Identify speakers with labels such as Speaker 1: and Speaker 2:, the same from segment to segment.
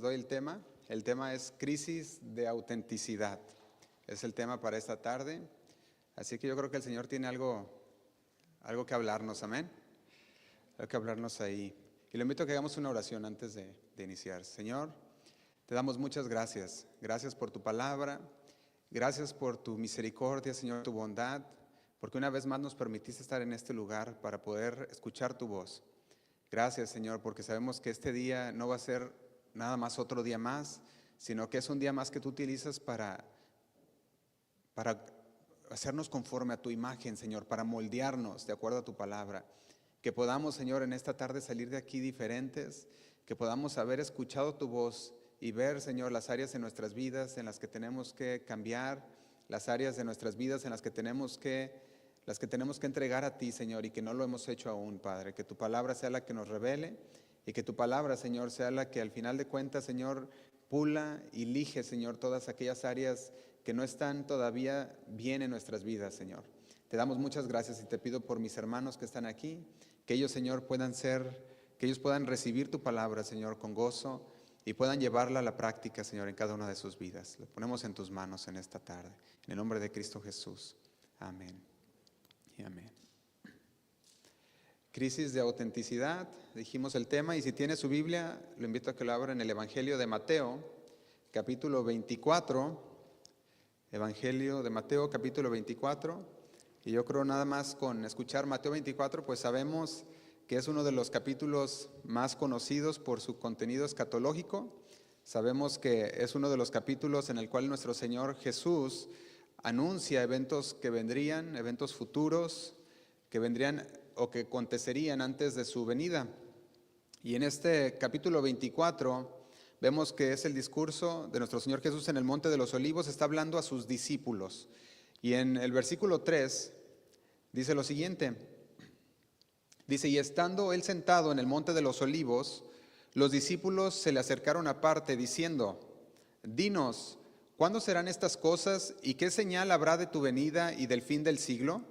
Speaker 1: doy el tema. El tema es crisis de autenticidad. Es el tema para esta tarde. Así que yo creo que el Señor tiene algo que hablarnos, amén. Algo que hablarnos ahí. Y lo invito a que hagamos una oración antes de iniciar. Señor, te damos muchas gracias. Gracias por tu palabra. Gracias por tu misericordia, Señor, tu bondad. Porque una vez más nos permitiste estar en este lugar para poder escuchar tu voz. Gracias, Señor, porque sabemos que este día no va a ser nada más otro día más, sino que es un día más que tú utilizas para hacernos conforme a tu imagen, Señor, para moldearnos de acuerdo a tu palabra. Que podamos, Señor, en esta tarde salir de aquí diferentes, que podamos haber escuchado tu voz y ver, Señor, las áreas en nuestras vidas en las que tenemos que cambiar, las áreas de nuestras vidas en las que tenemos que entregar a ti, Señor, y que no lo hemos hecho aún, Padre. Que tu palabra sea la que nos revele y que tu palabra, Señor, sea la que al final de cuentas, Señor, pula y lige, Señor, todas aquellas áreas que no están todavía bien en nuestras vidas, Señor. Te damos muchas gracias y te pido por mis hermanos que están aquí, que ellos, Señor, que ellos puedan recibir tu palabra, Señor, con gozo y puedan llevarla a la práctica, Señor, en cada una de sus vidas. Lo ponemos en tus manos en esta tarde. En el nombre de Cristo Jesús. Amén. Y amén. Crisis de autenticidad, dijimos el tema, y si tiene su Biblia, lo invito a que lo abra en el Evangelio de Mateo, capítulo 24. Evangelio de Mateo, capítulo 24. Y yo creo nada más con escuchar Mateo 24, pues sabemos que es uno de los capítulos más conocidos por su contenido escatológico. Sabemos que es uno de los capítulos en el cual nuestro Señor Jesús anuncia eventos que vendrían, eventos futuros, que vendrían o que acontecerían antes de su venida. Y en este capítulo 24 vemos que es el discurso de nuestro Señor Jesús en el Monte de los Olivos, está hablando a sus discípulos. Y en el versículo 3 dice lo siguiente, dice, y estando él sentado en el Monte de los Olivos, los discípulos se le acercaron aparte diciendo, dinos, ¿cuándo serán estas cosas y qué señal habrá de tu venida y del fin del siglo?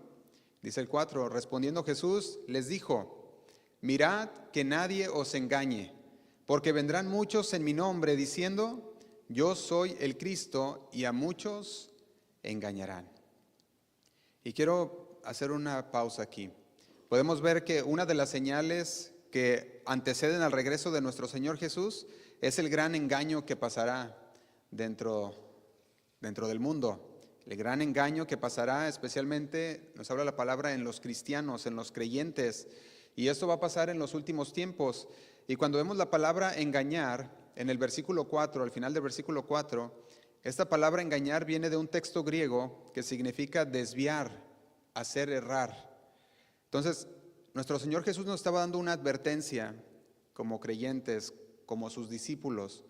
Speaker 1: Dice el 4, respondiendo Jesús les dijo, mirad que nadie os engañe, porque vendrán muchos en mi nombre diciendo, yo soy el Cristo, y a muchos engañarán. Y quiero hacer una pausa aquí. Podemos ver que una de las señales que anteceden al regreso de nuestro Señor Jesús es el gran engaño que pasará dentro del mundo. El gran engaño que pasará, especialmente, nos habla la palabra en los cristianos, en los creyentes, y esto va a pasar en los últimos tiempos. Y cuando vemos la palabra engañar, en el versículo 4, al final del versículo 4, esta palabra engañar viene de un texto griego que significa desviar, hacer errar. Entonces, nuestro Señor Jesús nos estaba dando una advertencia como creyentes, como sus discípulos,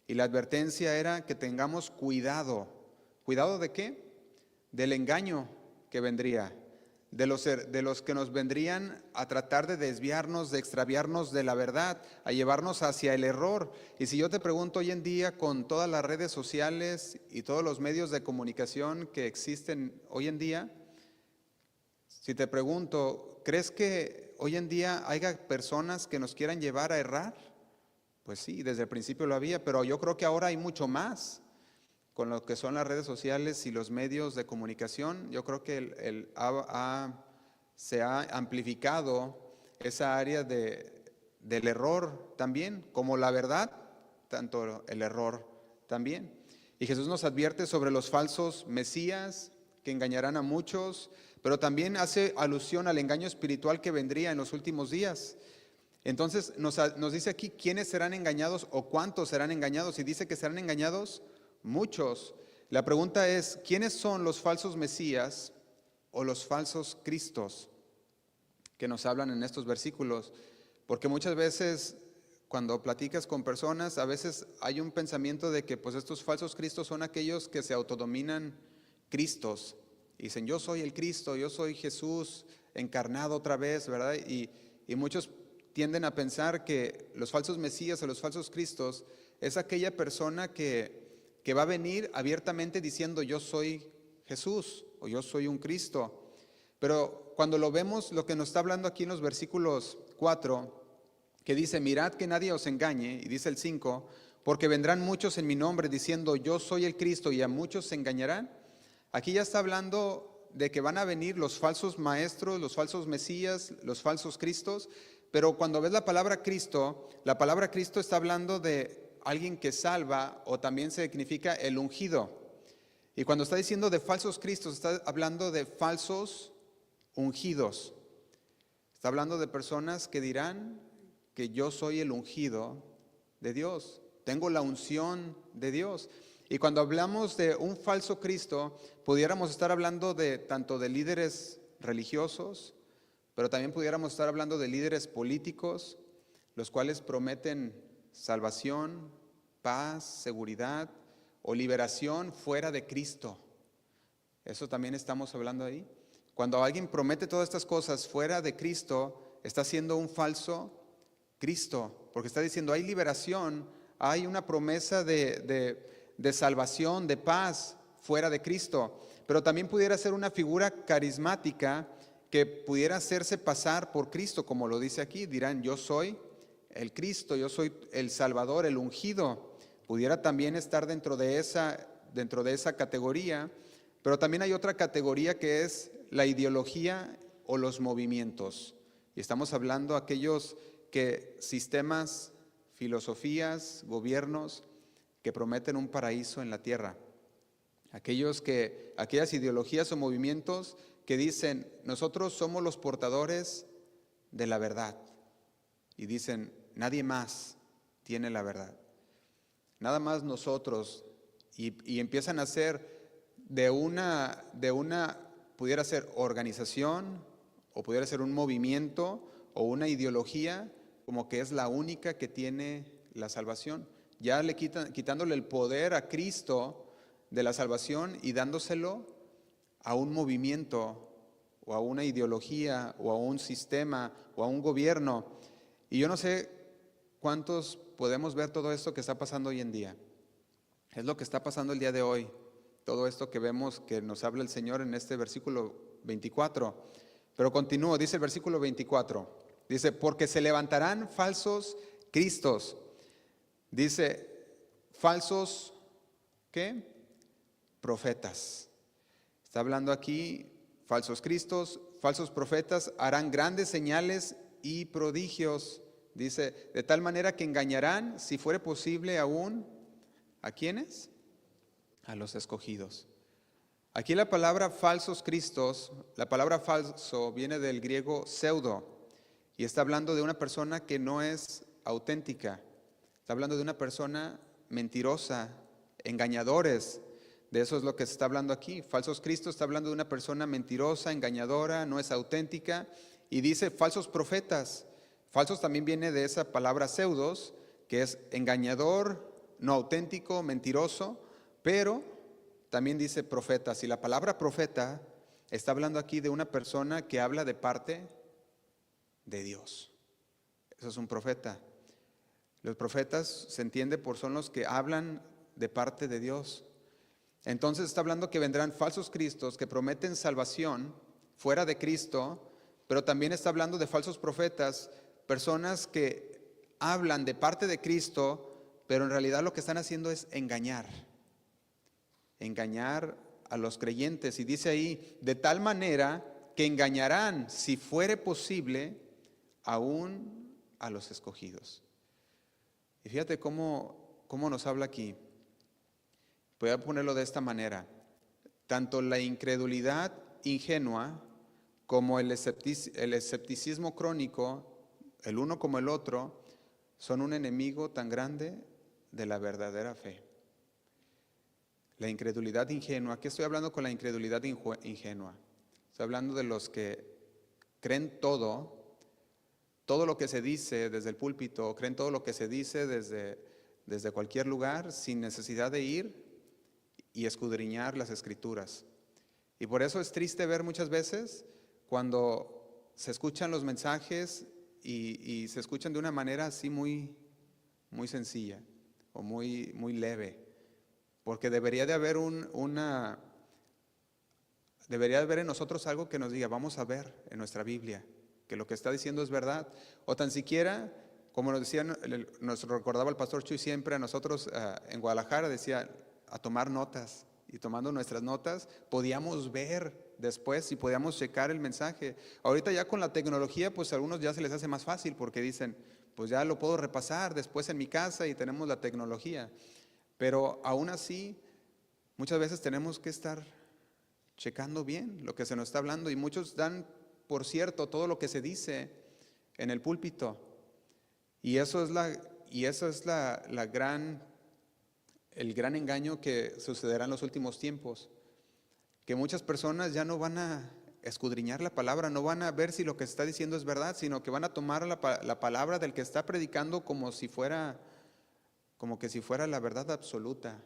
Speaker 1: y la advertencia era que tengamos cuidado. ¿Cuidado de qué? Del engaño que vendría, de los que nos vendrían a tratar de desviarnos, de extraviarnos de la verdad, a llevarnos hacia el error. Y si yo te pregunto hoy en día, con todas las redes sociales y todos los medios de comunicación que existen hoy en día, si te pregunto, ¿crees que hoy en día haya personas que nos quieran llevar a errar? Pues sí, desde el principio lo había, pero yo creo que ahora hay mucho más. Con lo que son las redes sociales y los medios de comunicación, yo creo que se ha amplificado esa área del error también, como la verdad, tanto el error también. Y Jesús nos advierte sobre los falsos mesías que engañarán a muchos, pero también hace alusión al engaño espiritual que vendría en los últimos días. Entonces nos dice aquí quiénes serán engañados o cuántos serán engañados, y dice que serán engañados muchos. La pregunta es, ¿quiénes son los falsos mesías o los falsos cristos que nos hablan en estos versículos? Porque muchas veces cuando platicas con personas, a veces hay un pensamiento de que pues estos falsos cristos son aquellos que se autodominan cristos. Y dicen, yo soy el Cristo, yo soy Jesús encarnado otra vez, ¿verdad? Y muchos tienden a pensar que los falsos mesías o los falsos cristos es aquella persona que va a venir abiertamente diciendo yo soy Jesús o yo soy un Cristo. Pero cuando lo vemos, lo que nos está hablando aquí en los versículos 4, que dice, mirad que nadie os engañe, y dice el 5, porque vendrán muchos en mi nombre diciendo yo soy el Cristo y a muchos se engañarán. Aquí ya está hablando de que van a venir los falsos maestros, los falsos mesías, los falsos cristos, pero cuando ves la palabra Cristo está hablando de alguien que salva, o también significa el ungido. Y cuando está diciendo de falsos cristos, está hablando de falsos ungidos. Está hablando de personas que dirán que yo soy el ungido de Dios, tengo la unción de Dios. Y cuando hablamos de un falso Cristo, pudiéramos estar hablando de tanto de líderes religiosos, pero también pudiéramos estar hablando de líderes políticos, los cuales prometen salvación, paz, seguridad o liberación fuera de Cristo. Eso también estamos hablando ahí. Cuando alguien promete todas estas cosas fuera de Cristo, está siendo un falso Cristo, porque está diciendo hay liberación, hay una promesa de salvación, de paz fuera de Cristo, pero también pudiera ser una figura carismática que pudiera hacerse pasar por Cristo, como lo dice aquí. Dirán, yo soy el Cristo, yo soy el Salvador, el ungido. Pudiera también estar dentro de esa categoría, pero también hay otra categoría que es la ideología o los movimientos. Y estamos hablando de aquellos sistemas, filosofías, gobiernos que prometen un paraíso en la tierra. Aquellas ideologías o movimientos que dicen, nosotros somos los portadores de la verdad. Y dicen, nadie más tiene la verdad. Nada más nosotros. Y empiezan a hacer pudiera ser organización, o pudiera ser un movimiento, o una ideología, como que es la única que tiene la salvación. Ya quitándole el poder a Cristo de la salvación y dándoselo a un movimiento, o a una ideología, o a un sistema, o a un gobierno. Y yo no sé cuántos podemos ver todo esto que está pasando hoy en día. Es lo que está pasando el día de hoy. Todo esto que vemos que nos habla el Señor en este versículo 24. Pero continúo, dice el versículo 24. Dice, porque se levantarán falsos cristos. Dice, falsos, ¿qué? Profetas. Está hablando aquí, falsos cristos, falsos profetas harán grandes señales y prodigios. Dice, de tal manera que engañarán, si fuere posible aún, ¿a quiénes? A los escogidos. Aquí la palabra falsos cristos, la palabra falso viene del griego pseudo, y está hablando de una persona que no es auténtica. Está hablando de una persona mentirosa, engañadores. De eso es lo que se está hablando aquí. Falsos cristos está hablando de una persona mentirosa, engañadora, no es auténtica. Y dice falsos profetas. Falsos también viene de esa palabra pseudos, que es engañador, no auténtico, mentiroso, pero también dice profetas. Y la palabra profeta está hablando aquí de una persona que habla de parte de Dios. Eso es un profeta. Los profetas se entiende son los que hablan de parte de Dios. Entonces está hablando que vendrán falsos cristos que prometen salvación fuera de Cristo, pero también está hablando de falsos profetas, personas que hablan de parte de Cristo, pero en realidad lo que están haciendo es engañar a los creyentes. Y dice ahí, de tal manera que engañarán, si fuere posible, aún a los escogidos. Y fíjate cómo nos habla aquí. Voy a ponerlo de esta manera. Tanto la incredulidad ingenua como el escepticismo crónico, el uno como el otro, son un enemigo tan grande de la verdadera fe. La incredulidad ingenua, ¿qué estoy hablando con la incredulidad ingenua? Estoy hablando de los que creen todo lo que se dice desde el púlpito, creen todo lo que se dice desde cualquier lugar, sin necesidad de ir y escudriñar las Escrituras. Y por eso es triste ver muchas veces cuando se escuchan los mensajes y se escuchan de una manera así muy, muy sencilla o muy, muy leve, porque debería de haber debería de haber en nosotros algo que nos diga, vamos a ver en nuestra Biblia que lo que está diciendo es verdad, o tan siquiera Como nos decía, nos recordaba el pastor Chuy siempre a nosotros en Guadalajara, decía a tomar notas. Y tomando nuestras notas podíamos ver después y podíamos checar el mensaje. Ahorita ya con la tecnología, pues a algunos ya se les hace más fácil porque dicen, pues ya lo puedo repasar después en mi casa y tenemos la tecnología. Pero aún así, muchas veces tenemos que estar checando bien lo que se nos está hablando y muchos dan por cierto todo lo que se dice en el púlpito. Y eso es el gran engaño que sucederá en los últimos tiempos, que muchas personas ya no van a escudriñar la palabra, no van a ver si lo que se está diciendo es verdad, sino que van a tomar la palabra del que está predicando como que si fuera la verdad absoluta.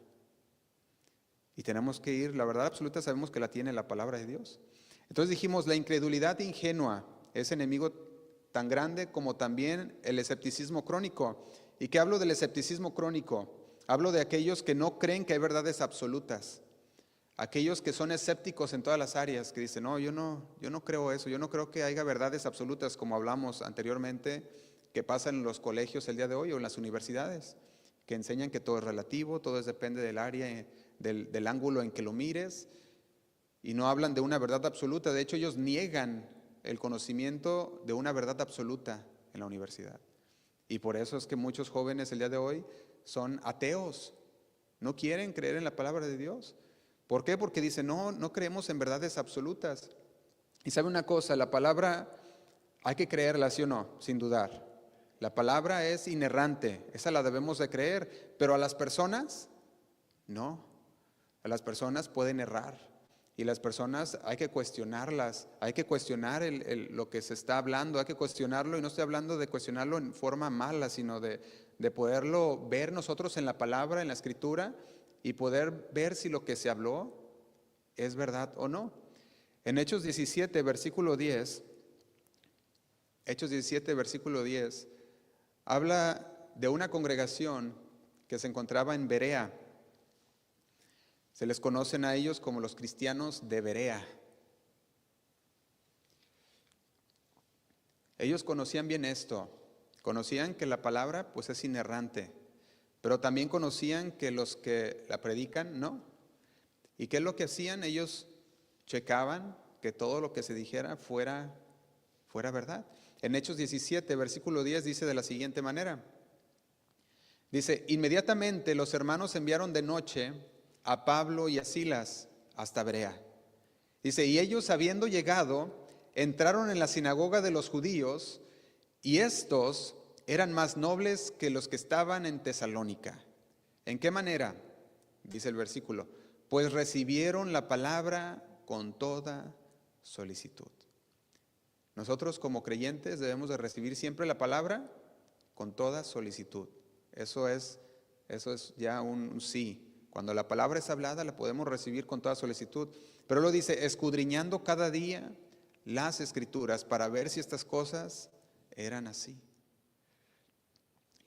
Speaker 1: Y tenemos que ir, la verdad absoluta sabemos que la tiene la palabra de Dios. Entonces dijimos, la incredulidad ingenua es enemigo tan grande como también el escepticismo crónico. ¿Y qué hablo del escepticismo crónico? Hablo de aquellos que no creen que hay verdades absolutas, aquellos que son escépticos en todas las áreas, que dicen, no, yo no creo eso, yo no creo que haya verdades absolutas, como hablamos anteriormente, que pasan en los colegios el día de hoy o en las universidades, que enseñan que todo es relativo, todo depende del área, del ángulo en que lo mires, y no hablan de una verdad absoluta. De hecho, ellos niegan el conocimiento de una verdad absoluta en la universidad. Y por eso es que muchos jóvenes el día de hoy son ateos, no quieren creer en la palabra de Dios. ¿Por qué? Porque dicen, no creemos en verdades absolutas. Y sabe una cosa, la palabra hay que creerla, ¿sí o no? Sin dudar. La palabra es inerrante, esa la debemos de creer, pero a las personas, no. A las personas pueden errar. Y las personas hay que cuestionarlas, hay que cuestionar lo que se está hablando, hay que cuestionarlo, y no estoy hablando de cuestionarlo en forma mala, sino de poderlo ver nosotros en la palabra, en la escritura, y poder ver si lo que se habló es verdad o no. En Hechos 17, versículo 10, habla de una congregación que se encontraba en Berea. Se les conocen a ellos como los cristianos de Berea. Ellos conocían bien esto, conocían que la palabra pues es inerrante, pero también conocían que los que la predican no. ¿Y qué es lo que hacían? Ellos checaban que todo lo que se dijera fuera verdad. En Hechos 17, versículo 10 dice de la siguiente manera. Dice, inmediatamente los hermanos enviaron de noche a Pablo y a Silas hasta Berea. Dice, y ellos habiendo llegado, entraron en la sinagoga de los judíos, y estos eran más nobles que los que estaban en Tesalónica. ¿En qué manera? Dice el versículo, pues recibieron la palabra con toda solicitud. Nosotros como creyentes debemos de recibir siempre la palabra con toda solicitud. Eso es ya un sí. Cuando la palabra es hablada, la podemos recibir con toda solicitud. Pero lo dice, escudriñando cada día las escrituras para ver si estas cosas eran así.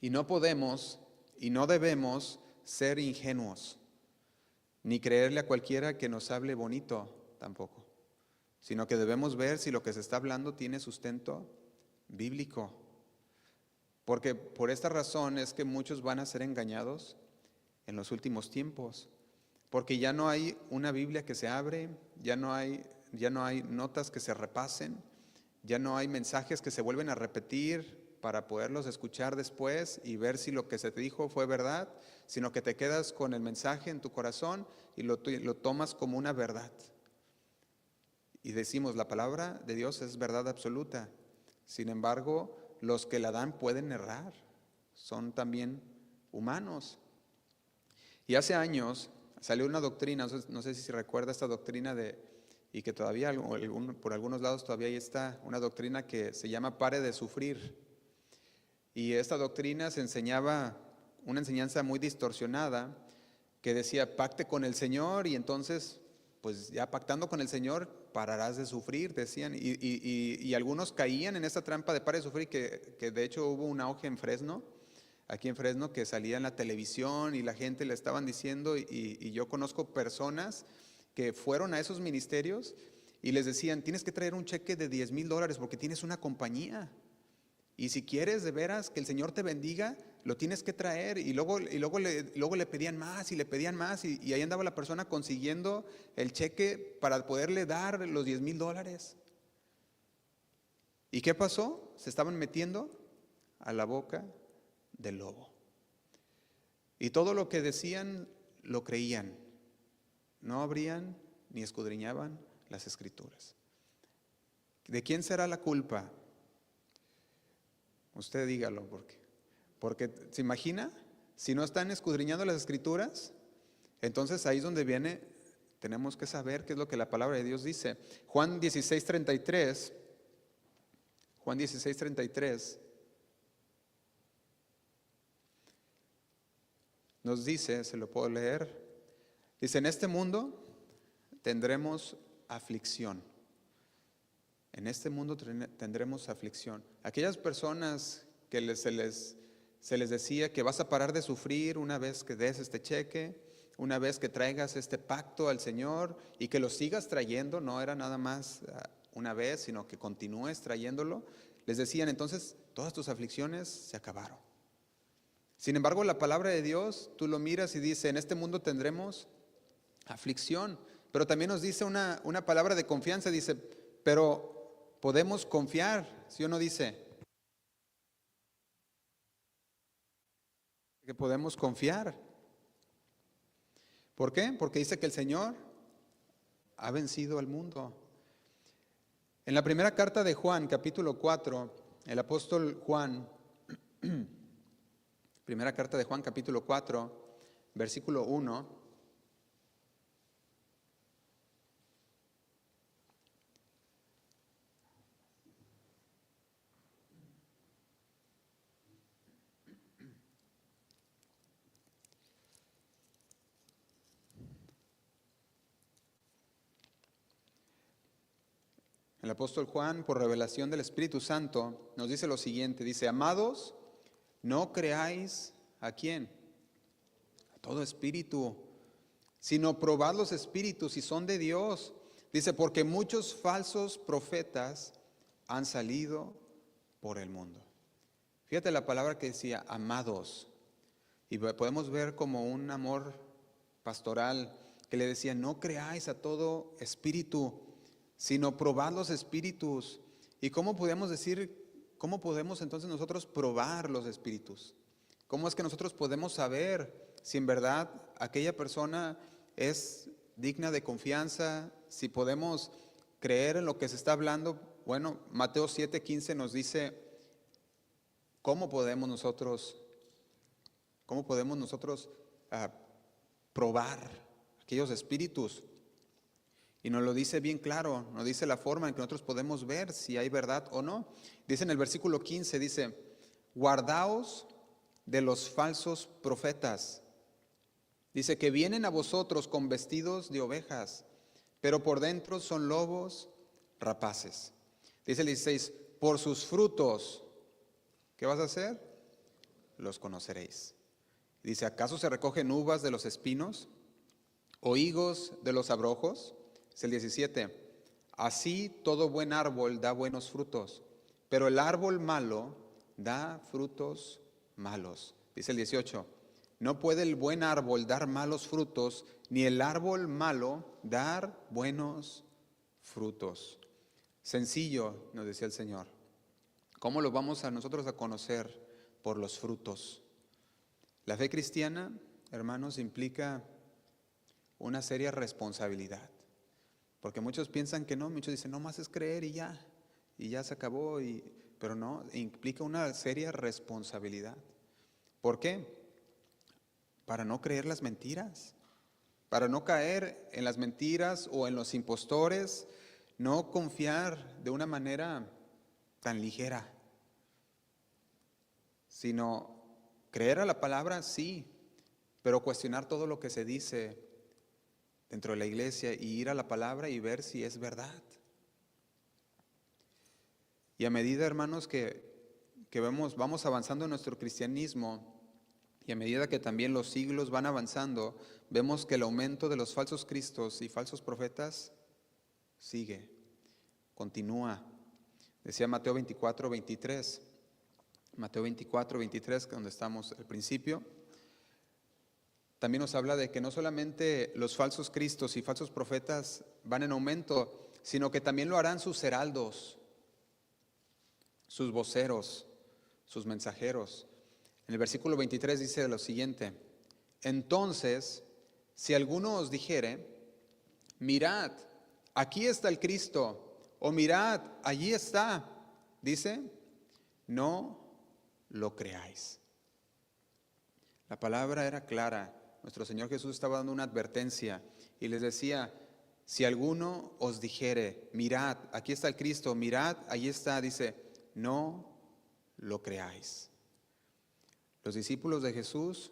Speaker 1: Y no podemos y no debemos ser ingenuos, ni creerle a cualquiera que nos hable bonito tampoco, sino que debemos ver si lo que se está hablando tiene sustento bíblico. Porque por esta razón es que muchos van a ser engañados en los últimos tiempos, porque ya no hay una Biblia que se abre, ya no hay notas que se repasen, ya no hay mensajes que se vuelven a repetir para poderlos escuchar después y ver si lo que se te dijo fue verdad, sino que te quedas con el mensaje en tu corazón y lo tomas como una verdad. Y decimos, la palabra de Dios es verdad absoluta. Sin embargo, los que la dan pueden errar, son también humanos. Y hace años salió una doctrina, no sé si se recuerda esta doctrina y que todavía por algunos lados todavía ahí está, una doctrina que se llama pare de sufrir. Y esta doctrina se enseñaba una enseñanza muy distorsionada que decía pacte con el Señor y entonces pues ya pactando con el Señor pararás de sufrir, decían. Y algunos caían en esta trampa de pare de sufrir, que de hecho hubo un auge en Fresno. Aquí en Fresno que salía en la televisión y la gente le estaban diciendo y yo conozco personas que fueron a esos ministerios y les decían, tienes que traer un cheque de $10,000 porque tienes una compañía. Y si quieres de veras que el Señor te bendiga, lo tienes que traer. Y luego le pedían más y le pedían más. Y ahí andaba la persona consiguiendo el cheque para poderle dar los $10,000. ¿Y qué pasó? Se estaban metiendo a la boca del lobo. Y todo lo que decían lo creían. No abrían ni escudriñaban las Escrituras. ¿De quién será la culpa? Usted dígalo, porque se imagina, si no están escudriñando las Escrituras, entonces ahí es donde viene, tenemos que saber qué es lo que la palabra de Dios dice. Juan 16:33 nos dice, se lo puedo leer, dice: en este mundo tendremos aflicción. En este mundo tendremos aflicción. Aquellas personas que se les decía que vas a parar de sufrir una vez que des este cheque, una vez que traigas este pacto al Señor y que lo sigas trayendo, no era nada más una vez, sino que continúes trayéndolo, les decían: entonces todas tus aflicciones se acabaron. Sin embargo, la palabra de Dios, tú lo miras y dice: en este mundo tendremos aflicción, pero también nos dice una palabra de confianza, dice: pero podemos confiar, ¿sí o no dice? Que podemos confiar. ¿Por qué? Porque dice que el Señor ha vencido al mundo. En la primera carta de Juan, capítulo 4, el apóstol Juan, primera carta de Juan, capítulo 4, versículo 1, el apóstol Juan, por revelación del Espíritu Santo, nos dice lo siguiente, dice: amados, no creáis ¿a quién? A todo espíritu, sino probad los espíritus si son de Dios. Dice: porque muchos falsos profetas han salido por el mundo. Fíjate la palabra que decía amados, y podemos ver como un amor pastoral que le decía: no creáis a todo espíritu, sino probad los espíritus. ¿Y cómo podemos entonces nosotros probar los espíritus? ¿Cómo es que nosotros podemos saber si en verdad aquella persona es digna de confianza? Si podemos creer en lo que se está hablando. Bueno, Mateo 7:15 nos dice cómo podemos nosotros probar aquellos espíritus. Y nos lo dice bien claro, nos dice la forma en que nosotros podemos ver si hay verdad o no. Dice en el versículo 15, dice: guardaos de los falsos profetas. Dice: que vienen a vosotros con vestidos de ovejas, pero por dentro son lobos rapaces. Dice el 16: por sus frutos, ¿qué vas a hacer? Los conoceréis. Dice: ¿acaso se recogen uvas de los espinos o higos de los abrojos? Es el 17. Así todo buen árbol da buenos frutos, pero el árbol malo da frutos malos. Dice el 18. No puede el buen árbol dar malos frutos, ni el árbol malo dar buenos frutos. Sencillo, nos decía el Señor. ¿Cómo lo vamos a nosotros a conocer? Por los frutos. La fe cristiana, hermanos, implica una seria responsabilidad. Porque muchos piensan que no, muchos dicen: no más es creer y ya se acabó. Pero no, implica una seria responsabilidad. ¿Por qué? Para no creer las mentiras, para no caer en las mentiras o en los impostores, no confiar de una manera tan ligera, sino creer a la palabra, sí, pero cuestionar todo lo que se dice dentro de la iglesia y ir a la palabra y ver si es verdad. Y a medida, hermanos, que vamos avanzando en nuestro cristianismo, y a medida que también los siglos van avanzando, vemos que el aumento de los falsos cristos y falsos profetas sigue, continúa. Decía Mateo 24:23, Mateo 24, 23, donde estamos al principio, también nos habla de que no solamente los falsos cristos y falsos profetas van en aumento, sino que también lo harán sus heraldos, sus voceros, sus mensajeros. En el versículo 23 dice lo siguiente: entonces, si alguno os dijere, mirad, aquí está el Cristo, o mirad, allí está, dice, no lo creáis. La palabra era clara. Nuestro Señor Jesús estaba dando una advertencia y les decía, si alguno os dijere, mirad, aquí está el Cristo, mirad, allí está, dice, no lo creáis. Los discípulos de Jesús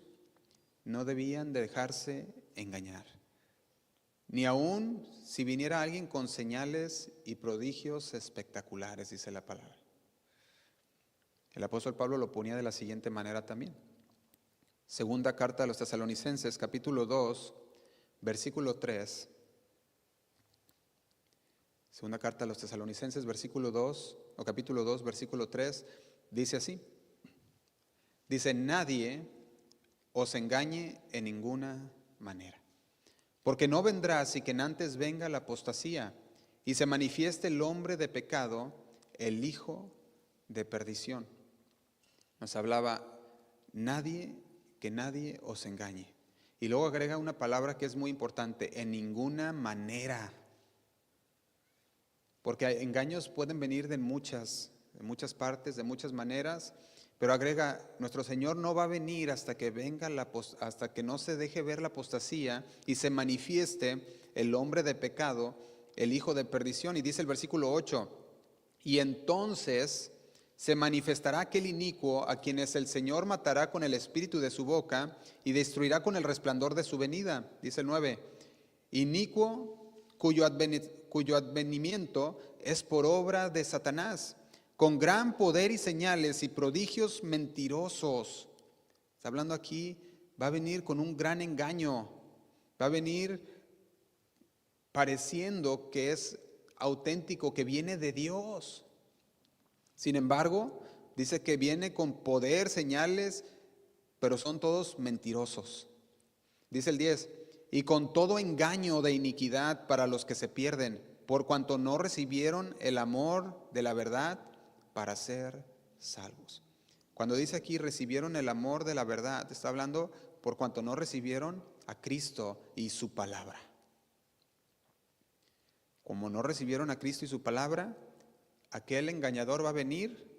Speaker 1: no debían dejarse engañar, ni aun si viniera alguien con señales y prodigios espectaculares, dice la palabra. El apóstol Pablo lo ponía de la siguiente manera también. Segunda carta a los Tesalonicenses, capítulo 2, versículo 3. Segunda carta a los Tesalonicenses, versículo 2, o capítulo 2, versículo 3, dice así. Dice, nadie os engañe en ninguna manera, porque no vendrá si que antes venga la apostasía y se manifieste el hombre de pecado, el hijo de perdición. Nos hablaba, que nadie os engañe. Y luego agrega una palabra que es muy importante, en ninguna manera. Porque engaños pueden venir de muchas partes, de muchas maneras, pero agrega, nuestro Señor no va a venir hasta que venga hasta que no se deje ver la apostasía y se manifieste el hombre de pecado, el hijo de perdición. Y dice el versículo 8, y entonces se manifestará aquel inicuo a quienes el Señor matará con el espíritu de su boca y destruirá con el resplandor de su venida. Dice el 9, inicuo cuyo advenimiento es por obra de Satanás, con gran poder y señales y prodigios mentirosos. Está hablando aquí, va a venir con un gran engaño, va a venir pareciendo que es auténtico, que viene de Dios. Sin embargo, dice que viene con poder, señales, pero son todos mentirosos. Dice el 10, y con todo engaño de iniquidad para los que se pierden, por cuanto no recibieron el amor de la verdad para ser salvos. Cuando dice aquí recibieron el amor de la verdad, está hablando por cuanto no recibieron a Cristo y su palabra. Como no recibieron a Cristo y su palabra, aquel engañador va a venir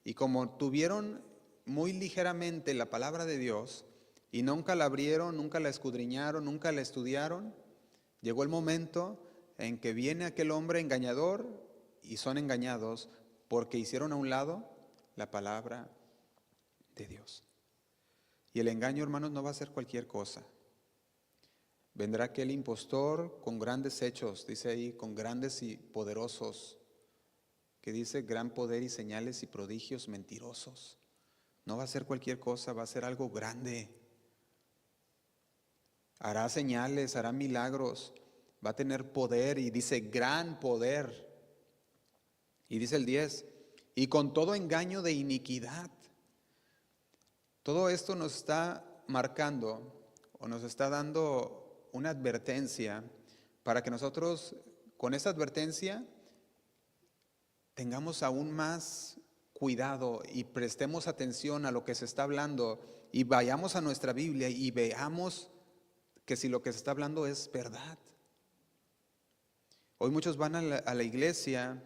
Speaker 1: y como tuvieron muy ligeramente la palabra de Dios y nunca la abrieron, nunca la escudriñaron, nunca la estudiaron, llegó el momento en que viene aquel hombre engañador y son engañados porque hicieron a un lado la palabra de Dios. Y el engaño, hermanos, no va a ser cualquier cosa. Vendrá aquel impostor con grandes hechos, dice ahí, con grandes y poderosos, que dice gran poder y señales y prodigios mentirosos. No va a ser cualquier cosa, va a ser algo grande. Hará señales, hará milagros, va a tener poder y dice gran poder. Y dice el 10, y con todo engaño de iniquidad. Todo esto nos está marcando o nos está dando una advertencia para que nosotros con esa advertencia tengamos aún más cuidado y prestemos atención a lo que se está hablando y vayamos a nuestra Biblia y veamos que si lo que se está hablando es verdad. Hoy muchos van a la iglesia,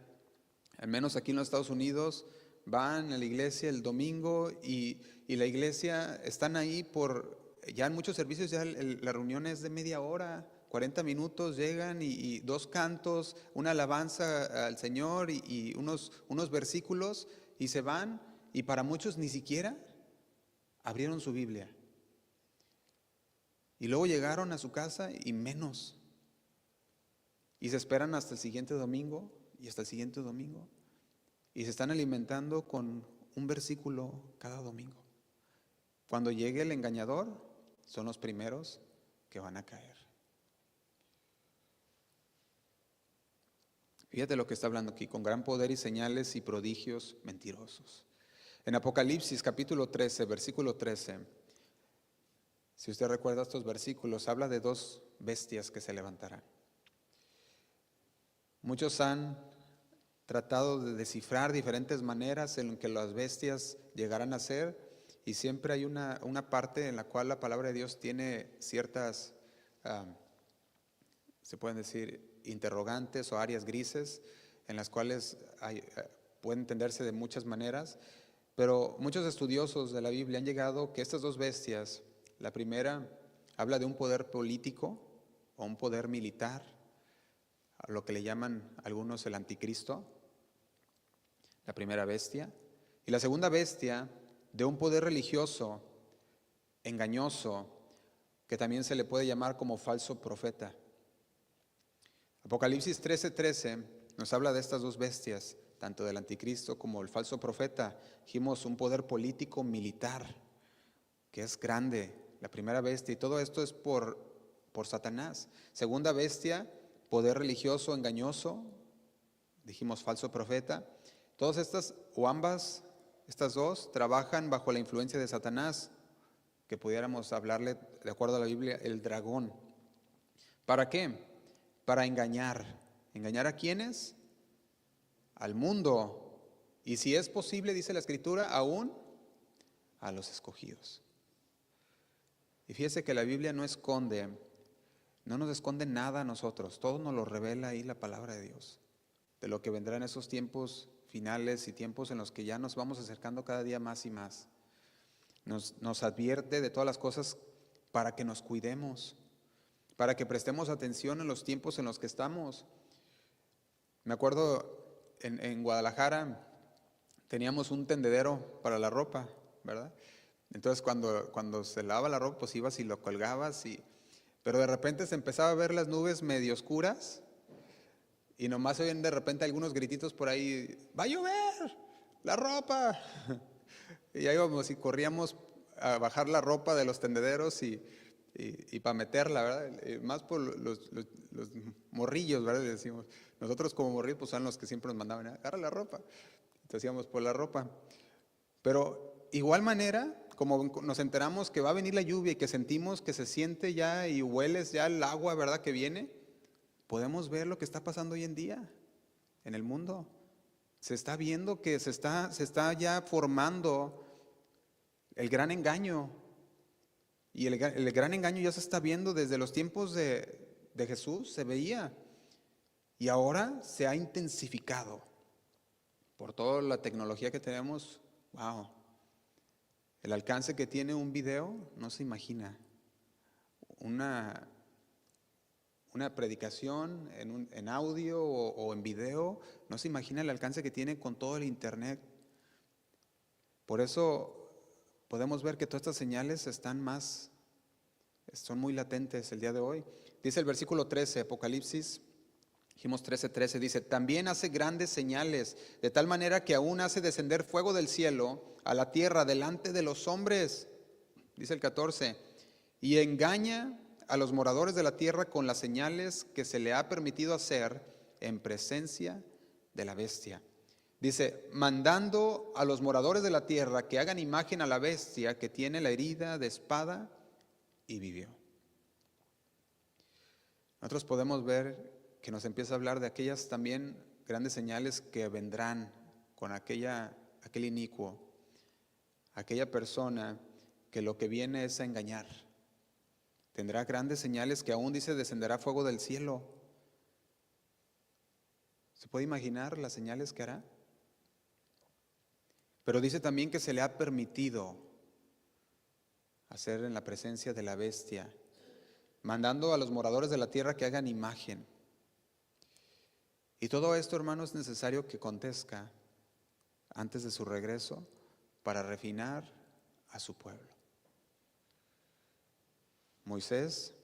Speaker 1: al menos aquí en los Estados Unidos, van a la iglesia el domingo y la iglesia están ahí ya en muchos servicios ya la reunión es de media hora, 40 minutos, llegan y dos cantos, una alabanza al Señor y unos versículos y se van, y para muchos ni siquiera abrieron su Biblia. Y luego llegaron a su casa y menos. Y se esperan hasta el siguiente domingo y hasta el siguiente domingo. Y se están alimentando con un versículo cada domingo. Cuando llegue el engañador, son los primeros que van a caer. Fíjate lo que está hablando aquí, con gran poder y señales y prodigios mentirosos. En Apocalipsis capítulo 13, versículo 13, si usted recuerda estos versículos, habla de dos bestias que se levantarán. Muchos han tratado de descifrar diferentes maneras en que las bestias llegarán a ser, y siempre hay una parte en la cual la palabra de Dios tiene ciertas, se pueden decir, interrogantes o áreas grises, en las cuales puede entenderse de muchas maneras, pero muchos estudiosos de la Biblia han llegado que estas dos bestias, la primera habla de un poder político o un poder militar, a lo que le llaman algunos el anticristo, la primera bestia, y la segunda bestia de un poder religioso, engañoso, que también se le puede llamar como falso profeta. Apocalipsis 13:13 nos habla de estas dos bestias, tanto del anticristo como el falso profeta. Dijimos un poder político militar, que es grande, la primera bestia, y todo esto es por Satanás. Segunda bestia, poder religioso, engañoso, dijimos falso profeta. Todas estas, o ambas, estas dos, trabajan bajo la influencia de Satanás, que pudiéramos hablarle, de acuerdo a la Biblia, el dragón. ¿Para qué? Para engañar. ¿Engañar a quiénes? Al mundo. Y si es posible, dice la Escritura, aún a los escogidos. Y fíjese que la Biblia no nos esconde nada a nosotros, todo nos lo revela ahí la palabra de Dios, de lo que vendrá en esos tiempos finales y tiempos en los que ya nos vamos acercando cada día más y más. Nos advierte de todas las cosas para que nos cuidemos, para que prestemos atención en los tiempos en los que estamos. Me acuerdo en Guadalajara teníamos un tendedero para la ropa, ¿verdad? Entonces cuando se lavaba la ropa, pues ibas y lo colgabas, pero de repente se empezaba a ver las nubes medio oscuras y nomás se oían de repente algunos grititos por ahí: ¡va a llover! ¡La ropa! Y ya íbamos y corríamos a bajar la ropa de los tendederos y para meterla, ¿verdad? Más por los morrillos, ¿verdad? Decimos, nosotros como morrillos pues son los que siempre nos mandaban: agarra la ropa. Entonces íbamos por la ropa. Pero igual manera, como nos enteramos que va a venir la lluvia y que sentimos que se siente ya y hueles ya el agua, ¿verdad?, que viene, podemos ver lo que está pasando hoy en día en el mundo. Se está viendo que se está ya formando el gran engaño. Y el gran engaño ya se está viendo desde los tiempos de Jesús, se veía. Y ahora se ha intensificado por toda la tecnología que tenemos. Wow. El alcance que tiene un video, no se imagina. Una predicación en audio o en video, no se imagina el alcance que tiene con todo el internet. Por eso podemos ver que todas estas señales son muy latentes el día de hoy. Dice el versículo 13, Apocalipsis, dijimos 13:13, dice: también hace grandes señales, de tal manera que aún hace descender fuego del cielo a la tierra delante de los hombres. Dice el 14, y engaña a los moradores de la tierra con las señales que se le ha permitido hacer en presencia de la bestia. Dice, mandando a los moradores de la tierra que hagan imagen a la bestia que tiene la herida de espada y vivió. Nosotros podemos ver que nos empieza a hablar de aquellas también grandes señales que vendrán con aquel inicuo, aquella persona que lo que viene es a engañar. Tendrá grandes señales que aún dice descenderá fuego del cielo. ¿Se puede imaginar las señales que hará? Pero dice también que se le ha permitido hacer en la presencia de la bestia, mandando a los moradores de la tierra que hagan imagen. Y todo esto, hermanos, es necesario que acontezca antes de su regreso para refinar a su pueblo. Moisés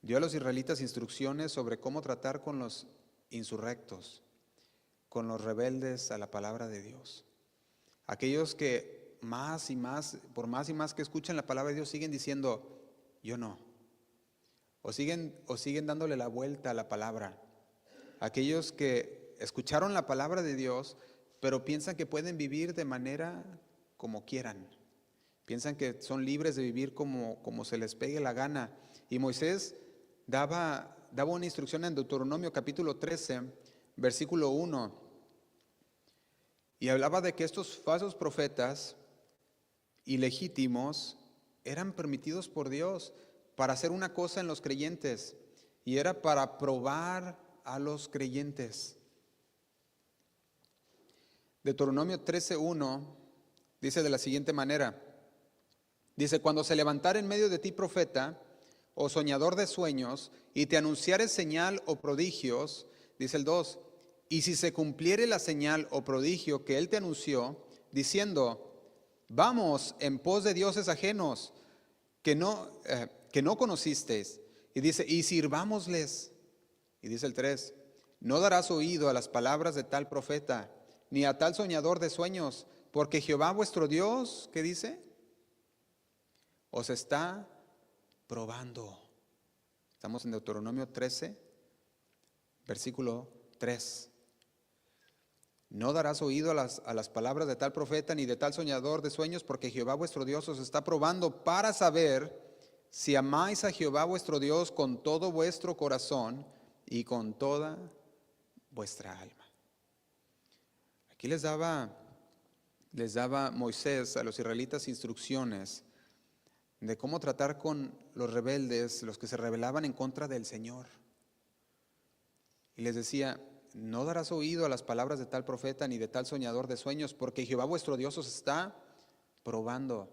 Speaker 1: dio a los israelitas instrucciones sobre cómo tratar con los insurrectos, con los rebeldes a la palabra de Dios. Aquellos que más y más que escuchan la palabra de Dios siguen diciendo, yo no. O siguen dándole la vuelta a la palabra. Aquellos que escucharon la palabra de Dios, pero piensan que pueden vivir de manera como quieran. Piensan que son libres de vivir como se les pegue la gana. Y Moisés daba una instrucción en Deuteronomio capítulo 13, versículo 1. Y hablaba de que estos falsos profetas ilegítimos eran permitidos por Dios para hacer una cosa en los creyentes. Y era para probar a los creyentes. Deuteronomio 13:1 dice de la siguiente manera. Dice, cuando se levantare en medio de ti profeta o soñador de sueños y te anunciare señal o prodigios, dice el 2, y si se cumpliere la señal o prodigio que él te anunció, diciendo, vamos en pos de dioses ajenos que no conocisteis, y dice, y sirvámosles, y dice el 3, no darás oído a las palabras de tal profeta, ni a tal soñador de sueños, porque Jehová vuestro Dios, ¿qué dice? Os está probando. Estamos en Deuteronomio 13, versículo 3. No darás oído a las palabras de tal profeta ni de tal soñador de sueños, porque Jehová vuestro Dios os está probando para saber si amáis a Jehová vuestro Dios con todo vuestro corazón y con toda vuestra alma. Aquí les daba Moisés a los israelitas instrucciones de cómo tratar con los rebeldes, los que se rebelaban en contra del Señor. Y les decía, no darás oído a las palabras de tal profeta ni de tal soñador de sueños, porque Jehová vuestro Dios os está probando.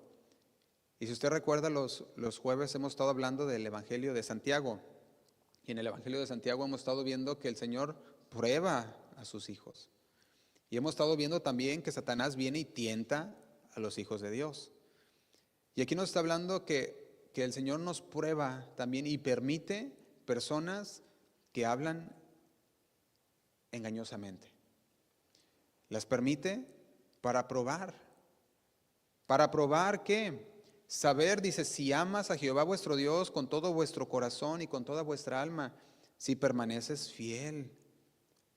Speaker 1: Y si usted recuerda, los jueves hemos estado hablando del Evangelio de Santiago. Y en el Evangelio de Santiago hemos estado viendo que el Señor prueba a sus hijos. Y hemos estado viendo también que Satanás viene y tienta a los hijos de Dios. Y aquí nos está hablando que el Señor nos prueba también y permite personas que hablan engañosamente. Las permite para probar. ¿Para probar qué? Saber, dice, si amas a Jehová vuestro Dios con todo vuestro corazón y con toda vuestra alma, si permaneces fiel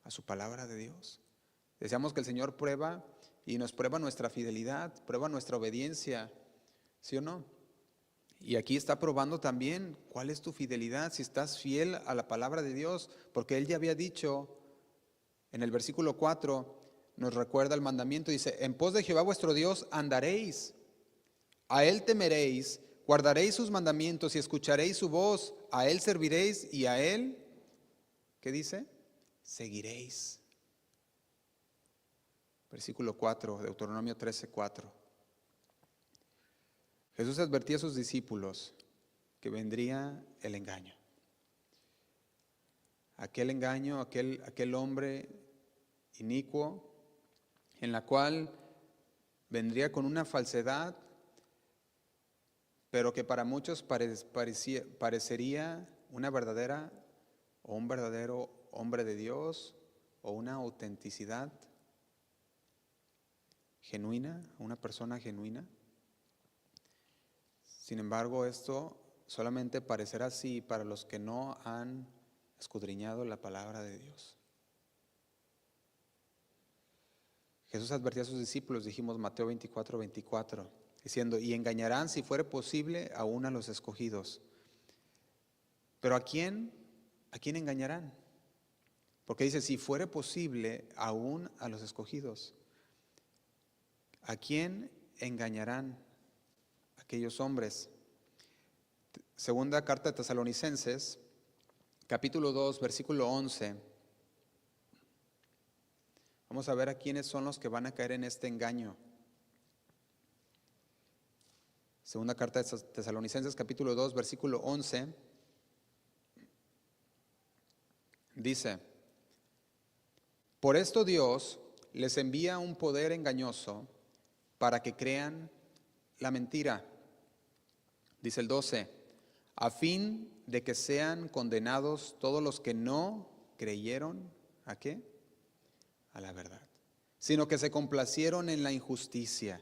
Speaker 1: a su palabra de Dios. Deseamos que el Señor prueba y nos prueba nuestra fidelidad, prueba nuestra obediencia, ¿sí o no? Y aquí está probando también cuál es tu fidelidad, si estás fiel a la palabra de Dios, porque Él ya había dicho en el versículo 4, nos recuerda el mandamiento, dice, en pos de Jehová vuestro Dios andaréis, a Él temeréis, guardaréis sus mandamientos y escucharéis su voz, a Él serviréis y a Él, ¿qué dice? Seguiréis. Versículo 4, Deuteronomio 13:4. Jesús advertía a sus discípulos que vendría el engaño. Aquel engaño, aquel hombre inicuo, en la cual vendría con una falsedad, pero que para muchos parecería una verdadera o un verdadero hombre de Dios o una autenticidad genuina, una persona genuina. Sin embargo, esto solamente parecerá así para los que no han escudriñado la palabra de Dios. Jesús advertía a sus discípulos, dijimos Mateo 24:24, diciendo, y engañarán si fuere posible aún a los escogidos. Pero ¿a quién engañarán? Porque dice, si fuere posible aún a los escogidos. ¿A quién engañarán aquellos hombres? Segunda carta de Tesalonicenses, capítulo 2, versículo 11. Vamos a ver a quiénes son los que van a caer en este engaño. Segunda carta de Tesalonicenses, capítulo 2, versículo 11. Dice, por esto Dios les envía un poder engañoso para que crean la mentira. Dice el 12, a fin de que sean condenados todos los que no creyeron, ¿a qué? A la verdad, sino que se complacieron en la injusticia.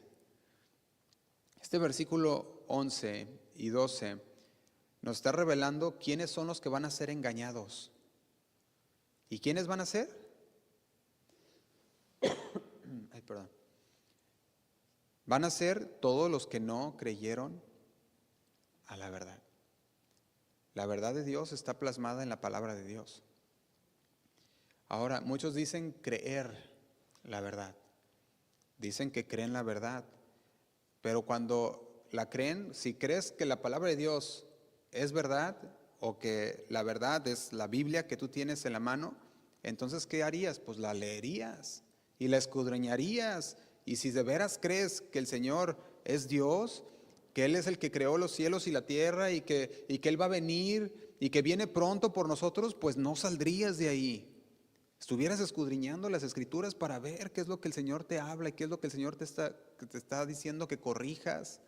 Speaker 1: Este versículo 11 y 12 nos está revelando quiénes son los que van a ser engañados. ¿Y quiénes van a ser? perdón. Van a ser todos los que no creyeron a la verdad. La verdad de Dios está plasmada en la palabra de Dios. Ahora, muchos dicen creer la verdad. Dicen que creen la verdad. Pero cuando la creen, si crees que la palabra de Dios es verdad o que la verdad es la Biblia que tú tienes en la mano, entonces ¿qué harías? Pues la leerías y la escudriñarías. Y si de veras crees que el Señor es Dios, que Él es el que creó los cielos y la tierra y que Él va a venir y que viene pronto por nosotros, pues no saldrías de ahí. Estuvieras escudriñando las Escrituras para ver qué es lo que el Señor te habla y qué es lo que el Señor te está diciendo que corrijas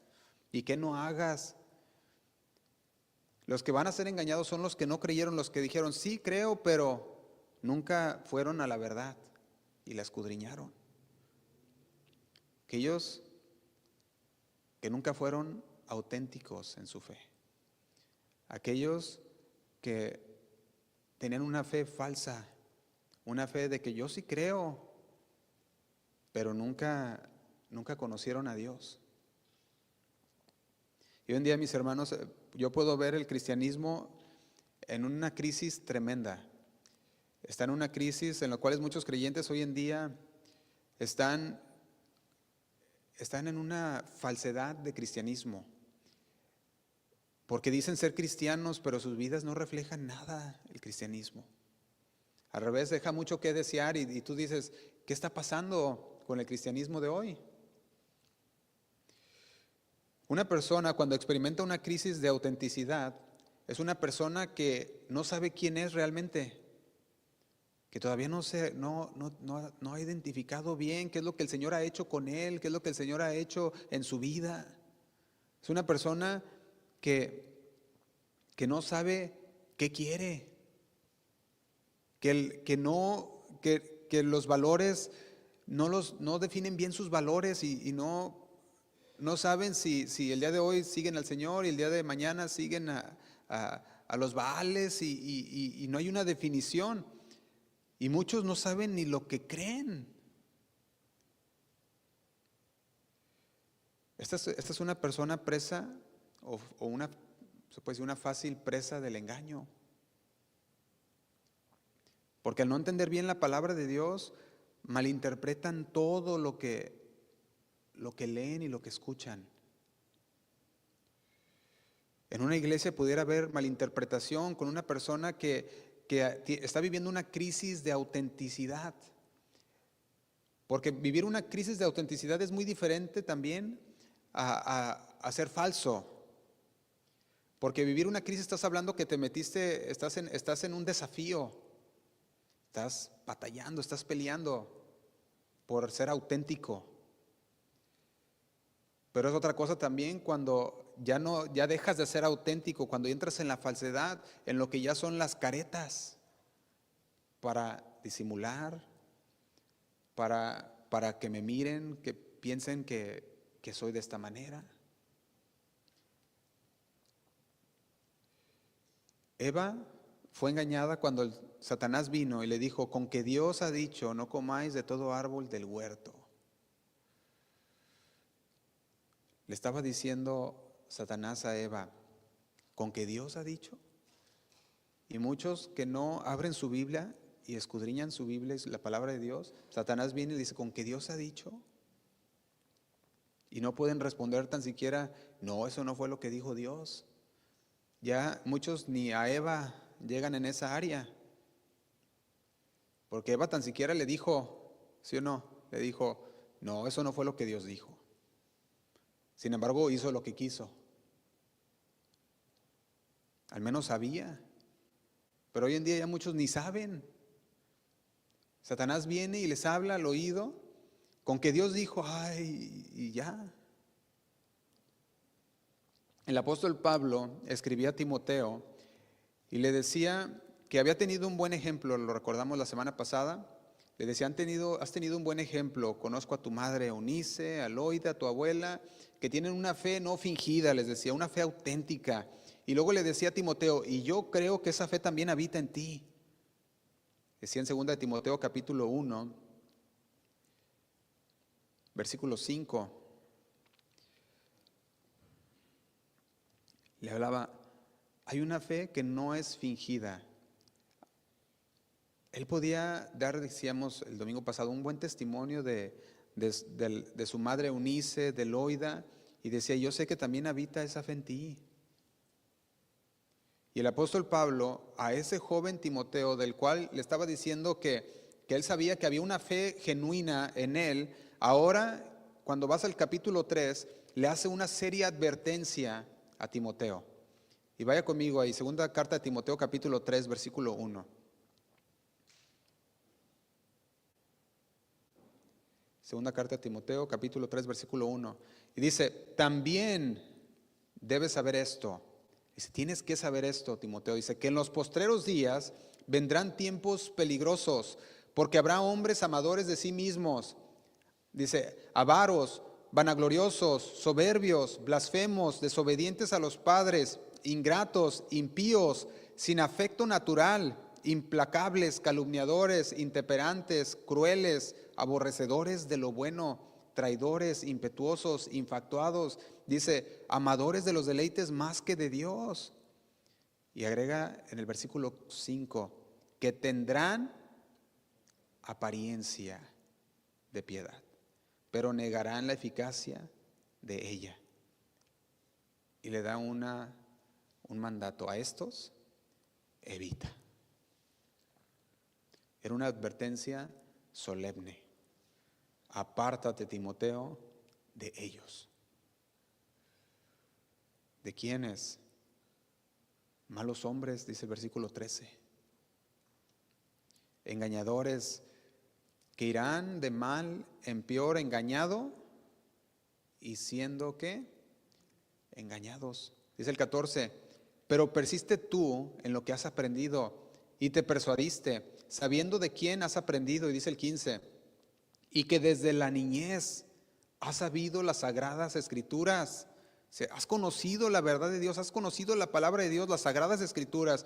Speaker 1: y que no hagas. Los que van a ser engañados son los que no creyeron, los que dijeron, sí creo, pero nunca fueron a la verdad y la escudriñaron. Aquellos que nunca fueron auténticos en su fe. Aquellos que tenían una fe falsa, una fe de que yo sí creo, pero nunca conocieron a Dios. Y hoy en día, mis hermanos, yo puedo ver el cristianismo en una crisis tremenda. Está en una crisis en la cual muchos creyentes hoy en día están en una falsedad de cristianismo. Porque dicen ser cristianos, pero sus vidas no reflejan nada el cristianismo. Al revés, deja mucho que desear y tú dices, ¿qué está pasando con el cristianismo de hoy? Una persona cuando experimenta una crisis de autenticidad es una persona que no sabe quién es realmente, que todavía no ha identificado bien qué es lo que el Señor ha hecho con él, qué es lo que el Señor ha hecho en su vida. Es una persona que no sabe qué quiere, que los valores no definen bien sus valores y no saben si el día de hoy siguen al Señor y el día de mañana siguen a los Baales y no hay una definición. Y muchos no saben ni lo que creen. Esta es una persona presa o se puede decir una fácil presa del engaño. Porque al no entender bien la palabra de Dios, malinterpretan todo lo que leen y lo que escuchan. En una iglesia pudiera haber malinterpretación con una persona que está viviendo una crisis de autenticidad. Porque vivir una crisis de autenticidad es muy diferente también a ser falso. Porque vivir una crisis estás hablando que te metiste, estás en un desafío. Estás batallando, estás peleando por ser auténtico. Pero es otra cosa también cuando ya dejas de ser auténtico, cuando entras en la falsedad, en lo que ya son las caretas para disimular, para que me miren, que piensen que soy de esta manera. Eva fue engañada cuando Satanás vino y le dijo, con que Dios ha dicho, no comáis de todo árbol del huerto. Le estaba diciendo Satanás a Eva, ¿con que Dios ha dicho? Y muchos que no abren su Biblia y escudriñan su Biblia, la palabra de Dios, Satanás viene y dice, ¿con que Dios ha dicho? Y no pueden responder tan siquiera, no, eso no fue lo que dijo Dios. Ya muchos ni a Eva llegan en esa área. Porque Eva tan siquiera le dijo, ¿sí o no? Le dijo, no, eso no fue lo que Dios dijo. Sin embargo, hizo lo que quiso. Al menos sabía. Pero hoy en día ya muchos ni saben. Satanás viene y les habla al oído con que Dios dijo, ay, y ya. El apóstol Pablo escribía a Timoteo y le decía que había tenido un buen ejemplo, lo recordamos la semana pasada. Le decía, has tenido un buen ejemplo, conozco a tu madre Eunice, a Loida, a tu abuela, que tienen una fe no fingida, les decía, una fe auténtica. Y luego le decía a Timoteo, y yo creo que esa fe también habita en ti. Decía en 2 de Timoteo capítulo 1, versículo 5, le hablaba, hay una fe que no es fingida. Él podía dar, decíamos el domingo pasado, un buen testimonio de su madre Eunice, de Loida, y decía, yo sé que también habita esa fe en ti. Y el apóstol Pablo, a ese joven Timoteo, del cual le estaba diciendo que él sabía que había una fe genuina en él, ahora, cuando vas al capítulo 3, le hace una seria advertencia a Timoteo. Y vaya conmigo ahí, segunda carta de Timoteo, capítulo 3, versículo 1. Segunda carta de Timoteo, capítulo 3, versículo 1. Y dice, también debes saber esto. Dice, tienes que saber esto, Timoteo. Dice, que en los postreros días vendrán tiempos peligrosos, porque habrá hombres amadores de sí mismos. Dice, avaros, vanagloriosos, soberbios, blasfemos, desobedientes a los padres, ingratos, impíos, sin afecto natural, implacables, calumniadores, intemperantes, crueles, aborrecedores de lo bueno, traidores, impetuosos, infatuados. Dice, amadores de los deleites más que de Dios. Y agrega en el versículo 5, que tendrán apariencia de piedad, pero negarán la eficacia de ella. Y le da un mandato a estos, evita. Era una advertencia solemne. Apártate, Timoteo, de ellos. ¿De quiénes? Malos hombres, dice el versículo 13. Engañadores, que irán de mal en peor, engañado y siendo ¿qué? Engañados. Dice el 14, pero persiste tú en lo que has aprendido y te persuadiste, sabiendo de quién has aprendido. Y dice el 15, y que desde la niñez has sabido las sagradas escrituras. Has conocido la verdad de Dios, has conocido la palabra de Dios, las sagradas escrituras.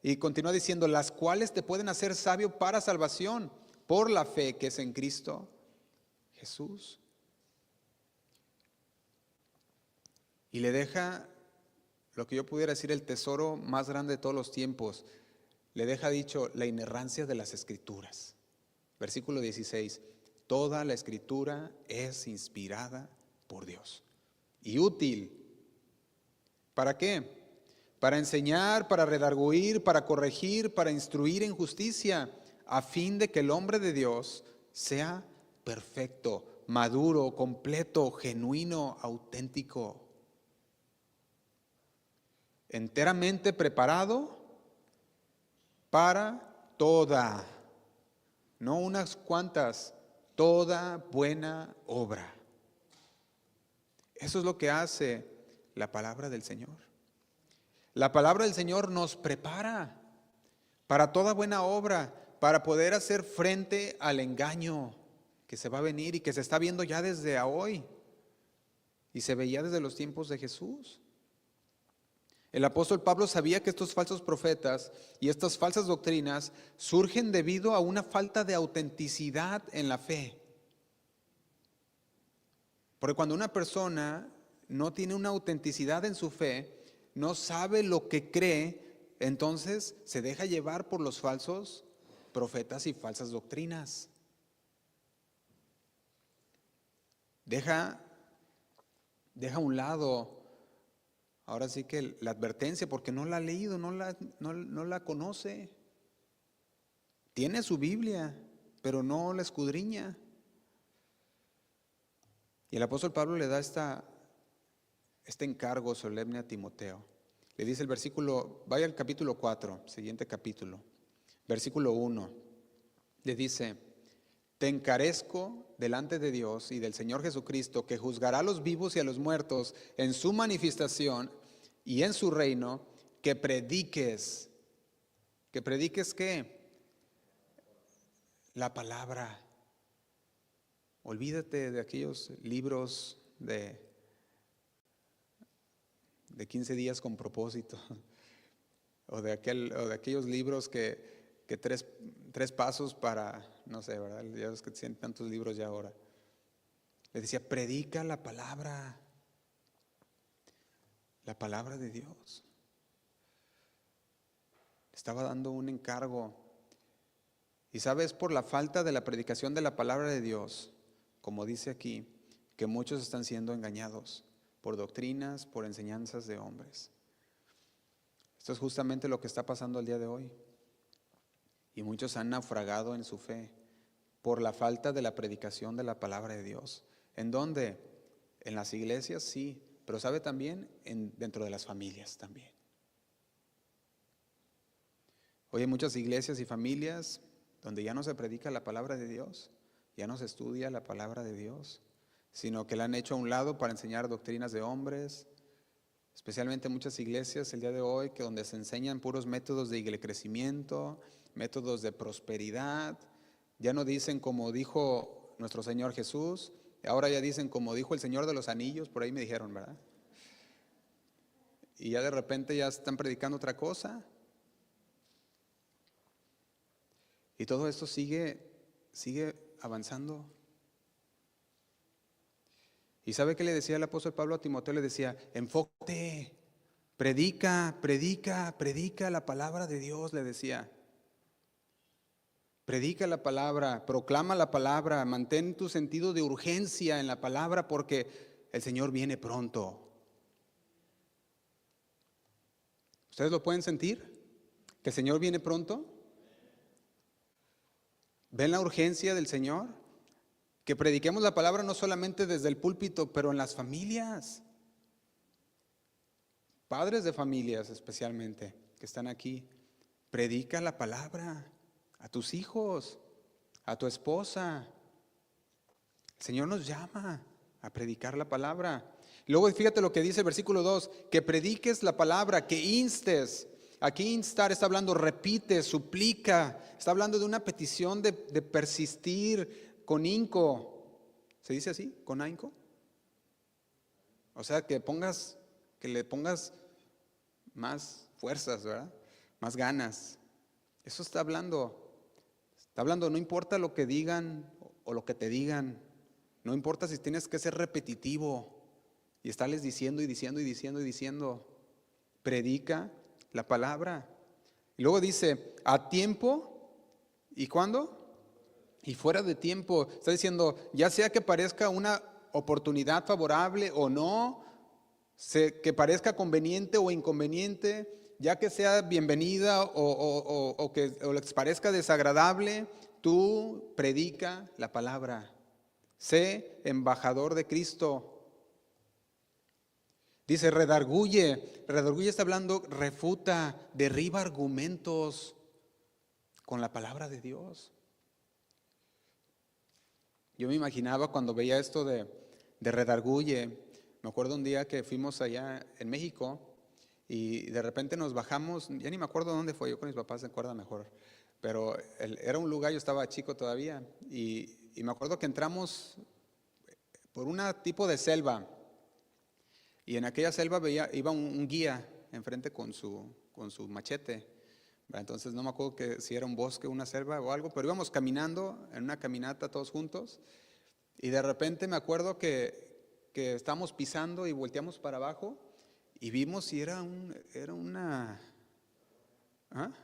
Speaker 1: Y continúa diciendo, las cuales te pueden hacer sabio para salvación por la fe que es en Cristo Jesús. Y le deja lo que yo pudiera decir el tesoro más grande de todos los tiempos. Le deja dicho la inerrancia de las escrituras. Versículo 16, toda la escritura es inspirada por Dios y útil. ¿Para qué? Para enseñar, para redarguir, para corregir, para instruir en justicia, a fin de que el hombre de Dios sea perfecto, maduro, completo, genuino, auténtico, enteramente preparado para toda, no unas cuantas, toda buena obra. Eso es lo que hace la palabra del Señor. La palabra del Señor nos prepara para toda buena obra, para poder hacer frente al engaño que se va a venir y que se está viendo ya desde hoy y se veía desde los tiempos de Jesús. El apóstol Pablo sabía que estos falsos profetas y estas falsas doctrinas surgen debido a una falta de autenticidad en la fe. Porque cuando una persona no tiene una autenticidad en su fe, no sabe lo que cree, entonces se deja llevar por los falsos profetas y falsas doctrinas. Deja a un lado, ahora sí que la advertencia, porque no la ha leído, no la conoce. Tiene su Biblia, pero no la escudriña. Y el apóstol Pablo le da este encargo solemne a Timoteo. Le dice el versículo, vaya al capítulo 4, siguiente capítulo, versículo 1. Le dice, te encarezco delante de Dios y del Señor Jesucristo, que juzgará a los vivos y a los muertos en su manifestación y en su reino, que prediques. ¿Que prediques qué? La palabra. Olvídate de aquellos libros de 15 días con propósito, o de aquellos libros que tres pasos para, no sé, ¿verdad? Ya ves que tienen tantos libros ya ahora. Le decía, predica la palabra de Dios. Le estaba dando un encargo. Y sabes, por la falta de la predicación de la palabra de Dios, como dice aquí, que muchos están siendo engañados por doctrinas, por enseñanzas de hombres. Esto es justamente lo que está pasando el día de hoy. Y muchos han naufragado en su fe por la falta de la predicación de la palabra de Dios. ¿En dónde? En las iglesias, sí, pero sabe también dentro de las familias también. Hoy hay muchas iglesias y familias donde ya no se predica la palabra de Dios, ya no se estudia la palabra de Dios, sino que la han hecho a un lado para enseñar doctrinas de hombres, especialmente muchas iglesias el día de hoy que donde se enseñan puros métodos de crecimiento, métodos de prosperidad. Ya no dicen como dijo nuestro Señor Jesús, ahora ya dicen como dijo el Señor de los Anillos, por ahí me dijeron, ¿verdad? Y ya de repente ya están predicando otra cosa. Y todo esto sigue avanzando. ¿Y sabe qué le decía el apóstol Pablo a Timoteo? Le decía, enfócate, predica la palabra de Dios, le decía. Predica la palabra, proclama la palabra, mantén tu sentido de urgencia en la palabra porque el Señor viene pronto. ¿Ustedes lo pueden sentir? ¿Que el Señor viene pronto? ¿Ven la urgencia del Señor? Que prediquemos la palabra no solamente desde el púlpito, pero en las familias. Padres de familias especialmente que están aquí. Predica la palabra a tus hijos, a tu esposa. El Señor nos llama a predicar la palabra. Luego fíjate lo que dice el versículo 2, que prediques la palabra, que instes. Aquí instar está hablando, repite, suplica, está hablando de una petición de persistir con ahínco. ¿Se dice así? ¿Con ahínco? O sea, que le pongas más fuerzas, ¿verdad? Más ganas. Eso está hablando. Está hablando, no importa lo que digan o lo que te digan. No importa si tienes que ser repetitivo y estarles diciendo y diciendo y diciendo y diciendo. Predica la palabra. Y luego dice, a tiempo, ¿y cuándo? Y fuera de tiempo. Está diciendo, ya sea que parezca una oportunidad favorable o no, que parezca conveniente o inconveniente, ya que sea bienvenida o que les parezca desagradable, tú predica la palabra. Sé embajador de Cristo. Dice, redarguye está hablando, refuta, derriba argumentos con la palabra de Dios. Yo me imaginaba cuando veía esto de redarguye, me acuerdo un día que fuimos allá en México y de repente nos bajamos, ya ni me acuerdo dónde fue, yo con mis papás se acuerdan mejor, pero era un lugar, yo estaba chico todavía y me acuerdo que entramos por un tipo de selva. Y en aquella selva iba un guía enfrente con su machete. Entonces no me acuerdo si era un bosque, una selva o algo, pero íbamos caminando en una caminata todos juntos. Y de repente me acuerdo que estábamos pisando y volteamos para abajo y vimos y era una rama.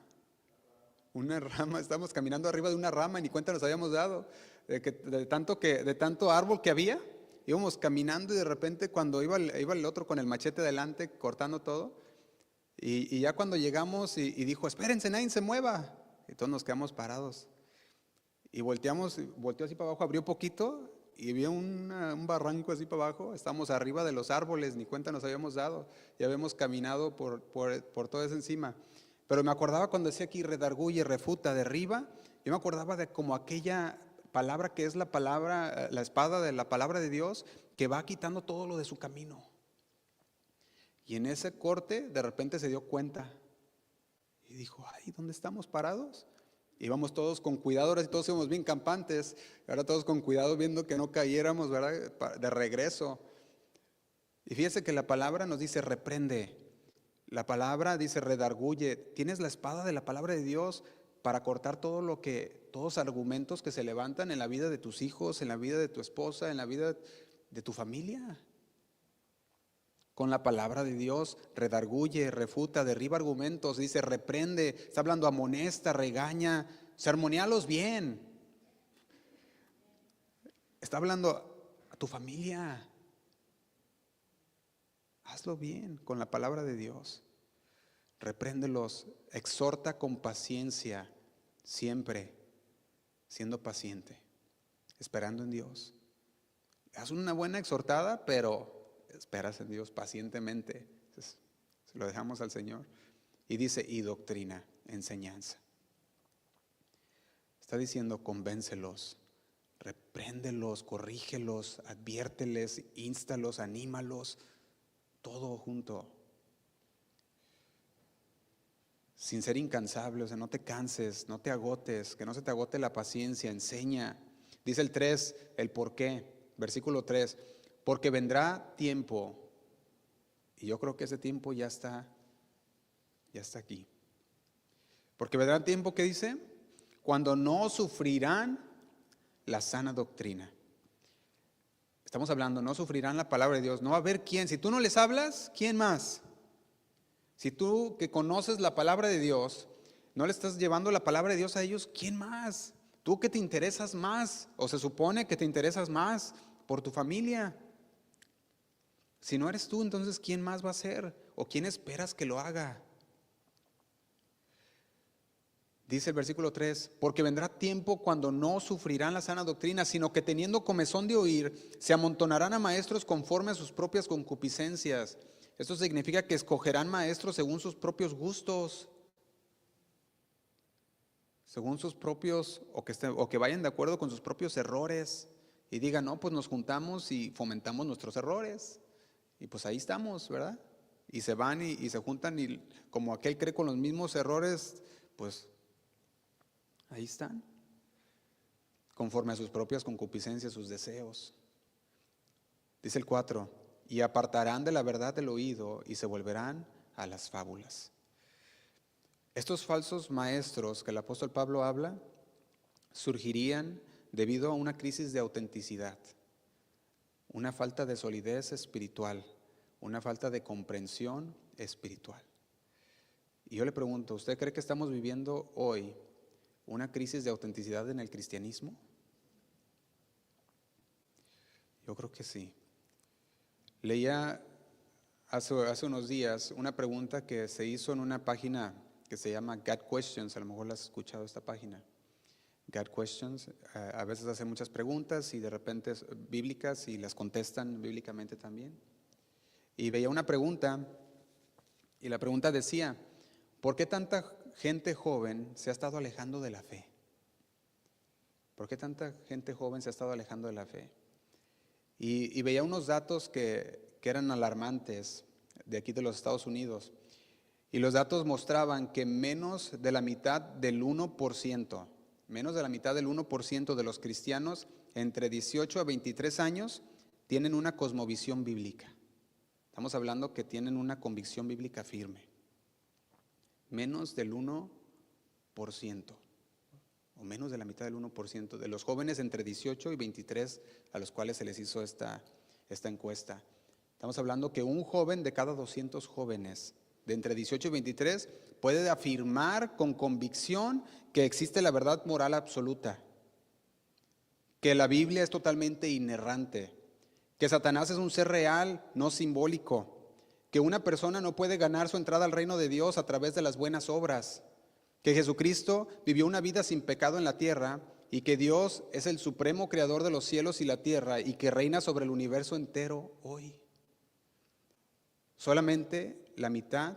Speaker 1: Estábamos caminando arriba de una rama y ni cuenta nos habíamos dado de tanto árbol que había. Íbamos caminando y de repente cuando iba el otro con el machete delante cortando todo y ya cuando llegamos y dijo, espérense, nadie se mueva. Y todos nos quedamos parados y volteó así para abajo, abrió poquito y había un barranco así para abajo. Estábamos arriba de los árboles, ni cuenta nos habíamos dado. Ya habíamos caminado por todo eso encima. Pero me acordaba cuando decía aquí redarguye, refuta, derriba. Yo me acordaba de como aquella palabra que es la palabra, la espada de la palabra de Dios, que va quitando todo lo de su camino. Y en ese corte de repente se dio cuenta y dijo, ay, ¿dónde estamos parados? Íbamos todos con cuidado, ahora sí todos íbamos bien campantes, ahora todos con cuidado viendo que no cayéramos, ¿verdad? De regreso. Y fíjese que la palabra nos dice reprende, la palabra dice redarguye. Tienes la espada de la palabra de Dios para cortar todo lo que todos argumentos que se levantan en la vida de tus hijos, en la vida de tu esposa, en la vida de tu familia. Con la palabra de Dios redarguye, refuta, derriba argumentos, dice, reprende, está hablando, amonesta, regaña, sermonealos bien. Está hablando a tu familia. Hazlo bien con la palabra de Dios. Repréndelos, exhorta con paciencia, siempre siendo paciente, esperando en Dios. Haz una buena exhortada, pero esperas en Dios pacientemente. Entonces, se lo dejamos al Señor. Y dice, y doctrina, enseñanza. Está diciendo, convéncelos, repréndelos, corrígelos, adviérteles,ínstalos, anímalos, todo junto. Sin ser incansable, o sea, no te canses, no te agotes, que no se te agote la paciencia, enseña. Dice el 3, el por qué, versículo 3, porque vendrá tiempo, y yo creo que ese tiempo ya está aquí. Porque vendrá tiempo, ¿qué dice? Cuando no sufrirán la sana doctrina. Estamos hablando, no sufrirán la palabra de Dios, no va a haber quién. Si tú no les hablas, ¿quién más? Si tú que conoces la palabra de Dios, no le estás llevando la palabra de Dios a ellos, ¿quién más? Tú que te interesas más, o se supone que te interesas más por tu familia. Si no eres tú, entonces ¿quién más va a ser? ¿O quién esperas que lo haga? Dice el versículo 3, porque vendrá tiempo cuando no sufrirán la sana doctrina, sino que teniendo comezón de oír, se amontonarán a maestros conforme a sus propias concupiscencias. Esto significa que escogerán maestros según sus propios gustos, según sus propios, o que vayan de acuerdo con sus propios errores y digan, no, pues nos juntamos y fomentamos nuestros errores. Y pues ahí estamos, ¿verdad? Y se van y se juntan y como aquel cree con los mismos errores, pues ahí están, conforme a sus propias concupiscencias, sus deseos. Dice el 4, y apartarán de la verdad del oído y se volverán a las fábulas. Estos falsos maestros que el apóstol Pablo habla surgirían debido a una crisis de autenticidad, una falta de solidez espiritual, una falta de comprensión espiritual. Y yo le pregunto, ¿usted cree que estamos viviendo hoy una crisis de autenticidad en el cristianismo? Yo creo que sí. Leía hace unos días una pregunta que se hizo en una página que se llama God Questions, a lo mejor la has escuchado esta página. God Questions, a veces hace muchas preguntas y de repente bíblicas y las contestan bíblicamente también. Y veía una pregunta y la pregunta decía, ¿por qué tanta gente joven se ha estado alejando de la fe? ¿Por qué tanta gente joven se ha estado alejando de la fe? Y veía unos datos que eran alarmantes de aquí de los Estados Unidos. Y los datos mostraban que menos de la mitad del 1%, de los cristianos entre 18 a 23 años tienen una cosmovisión bíblica. Estamos hablando que tienen una convicción bíblica firme. Menos del 1%, o menos de la mitad del 1% de los jóvenes entre 18 y 23 a los cuales se les hizo esta encuesta. Estamos hablando que un joven de cada 200 jóvenes de entre 18 y 23 puede afirmar con convicción que existe la verdad moral absoluta, que la Biblia es totalmente inerrante, que Satanás es un ser real, no simbólico, que una persona no puede ganar su entrada al reino de Dios a través de las buenas obras, que Jesucristo vivió una vida sin pecado en la tierra y que Dios es el supremo creador de los cielos y la tierra y que reina sobre el universo entero hoy. Solamente la mitad,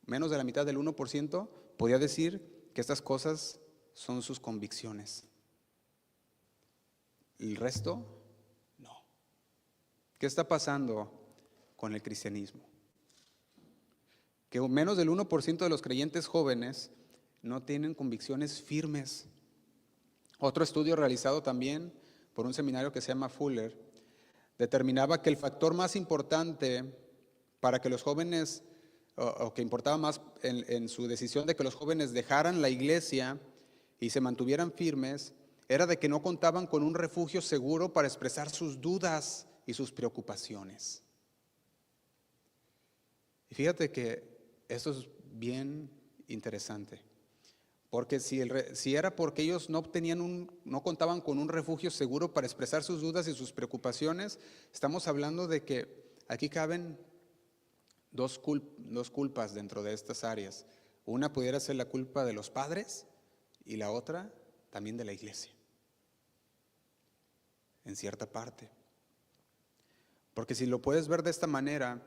Speaker 1: menos de la mitad del 1%, podía decir que estas cosas son sus convicciones. El resto, no. ¿Qué está pasando con el cristianismo? Que menos del 1% de los creyentes jóvenes no tienen convicciones firmes. Otro estudio realizado también por un seminario que se llama Fuller determinaba que el factor más importante para que los jóvenes, o que importaba más en su decisión de que los jóvenes dejaran la iglesia y se mantuvieran firmes, era de que no contaban con un refugio seguro para expresar sus dudas y sus preocupaciones. Y fíjate que esto es bien interesante, porque si era porque ellos no contaban con un refugio seguro para expresar sus dudas y sus preocupaciones, estamos hablando de que aquí caben dos culpas dentro de estas áreas. Una pudiera ser la culpa de los padres y la otra también de la iglesia, en cierta parte. Porque si lo puedes ver de esta manera,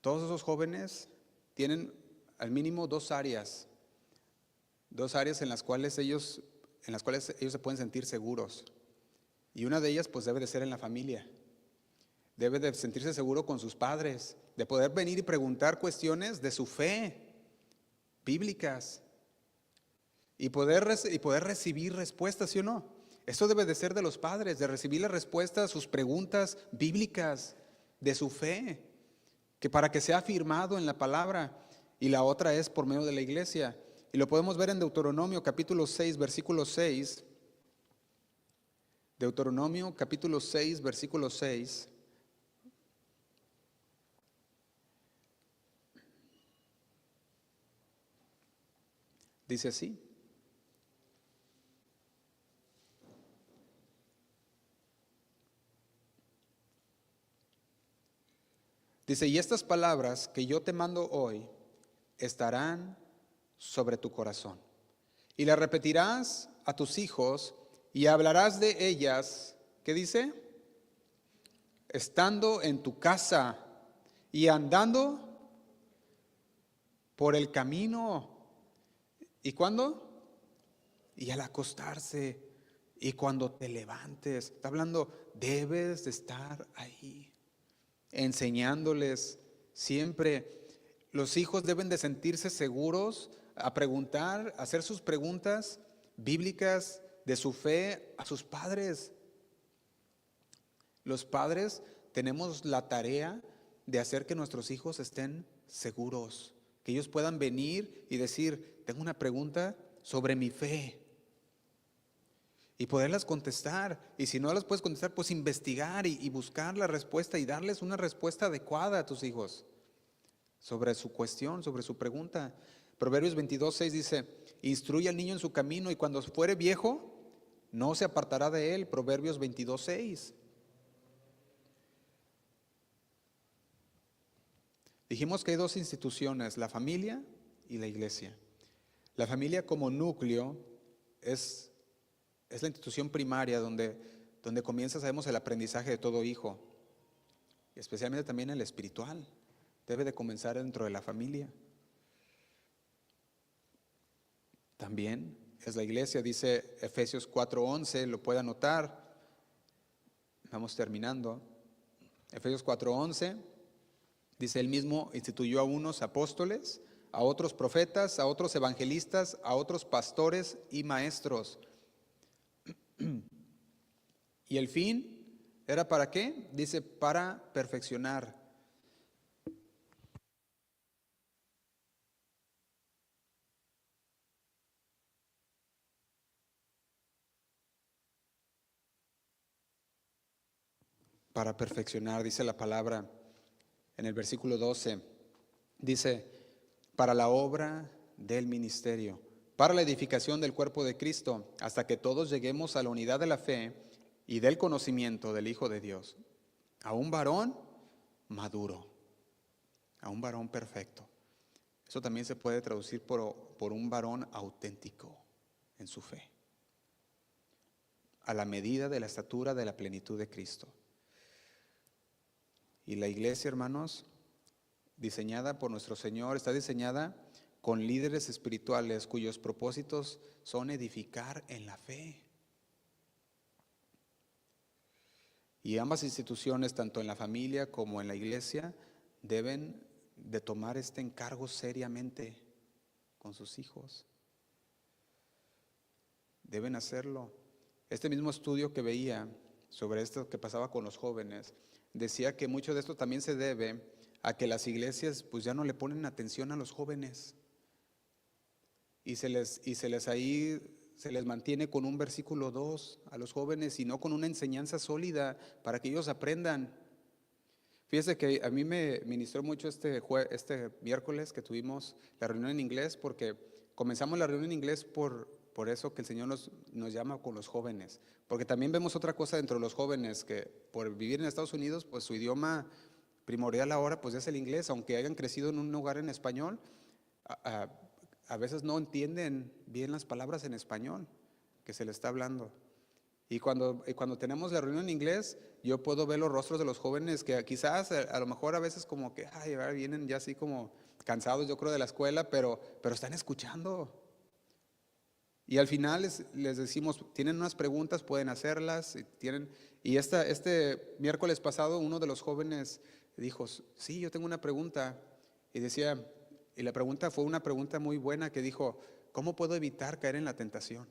Speaker 1: todos esos jóvenes tienen al mínimo dos áreas en las cuales ellos se pueden sentir seguros. Y una de ellas pues debe de ser en la familia. Debe de sentirse seguro con sus padres, de poder venir y preguntar cuestiones de su fe bíblicas y poder recibir respuestas, ¿sí o no? Esto debe de ser de los padres, de recibir las respuestas a sus preguntas bíblicas de su fe, que para que sea afirmado en la palabra. Y la otra es por medio de la iglesia. Y lo podemos ver en Deuteronomio capítulo 6, versículo 6. Deuteronomio capítulo 6, versículo 6. Dice así: dice, y estas palabras que yo te mando hoy estarán sobre tu corazón, y las repetirás a tus hijos y hablarás de ellas, ¿qué dice? Estando en tu casa y andando por el camino. ¿Y cuándo? Y al acostarse y cuando te levantes. Está hablando, debes de estar ahí, enseñándoles siempre. Los hijos deben de sentirse seguros a preguntar, a hacer sus preguntas bíblicas de su fe a sus padres. Los padres tenemos la tarea de hacer que nuestros hijos estén seguros, que ellos puedan venir y decir, tengo una pregunta sobre mi fe, y poderlas contestar. Y si no las puedes contestar, pues investigar y buscar la respuesta y darles una respuesta adecuada a tus hijos sobre su cuestión, sobre su pregunta. Proverbios 22:6 dice, instruye al niño en su camino y cuando fuere viejo no se apartará de él. Proverbios 22:6. Dijimos que hay dos instituciones, la familia y la iglesia. La familia como núcleo es la institución primaria donde comienza, sabemos, el aprendizaje de todo hijo, especialmente también el espiritual. Debe de comenzar dentro de la familia. También es la iglesia, dice Efesios 4:11, lo puede anotar. Vamos terminando. Efesios 4:11 dice, él mismo instituyó a unos apóstoles, a otros profetas, a otros evangelistas, a otros pastores y maestros. ¿Y el fin era para qué? Dice, para perfeccionar. Para perfeccionar, dice la palabra en el versículo 12. Dice, para la obra del ministerio, para la edificación del cuerpo de Cristo, hasta que todos lleguemos a la unidad de la fe y del conocimiento del Hijo de Dios, a un varón maduro, a un varón perfecto. Eso también se puede traducir por un varón auténtico en su fe, a la medida de la estatura de la plenitud de Cristo. Y la iglesia, hermanos, diseñada por nuestro Señor, está diseñada con líderes espirituales cuyos propósitos son edificar en la fe. Y ambas instituciones, tanto en la familia como en la iglesia, deben de tomar este encargo seriamente con sus hijos. Deben hacerlo. Este mismo estudio que veía sobre esto que pasaba con los jóvenes, decía que mucho de esto también se debe a que las iglesias pues ya no le ponen atención a los jóvenes y se les ahí se les mantiene con un versículo 2 a los jóvenes y no con una enseñanza sólida para que ellos aprendan. Fíjese que a mí me ministró mucho este miércoles que tuvimos la reunión en inglés, porque comenzamos la reunión en inglés por eso que el Señor nos llama con los jóvenes. Porque también vemos otra cosa dentro de los jóvenes, que por vivir en Estados Unidos, pues su idioma primordial ahora pues es el inglés, aunque hayan crecido en un lugar en español, a, a veces no entienden bien las palabras en español que se les está hablando. Y cuando tenemos la reunión en inglés, yo puedo ver los rostros de los jóvenes que quizás a lo mejor a veces como que ahora vienen ya así como cansados, yo creo, de la escuela, pero están escuchando. Y al final les decimos, tienen unas preguntas, pueden hacerlas. Y este miércoles pasado uno de los jóvenes dijo, sí, yo tengo una pregunta. Y decía, y la pregunta fue una pregunta muy buena que dijo, ¿cómo puedo evitar caer en la tentación?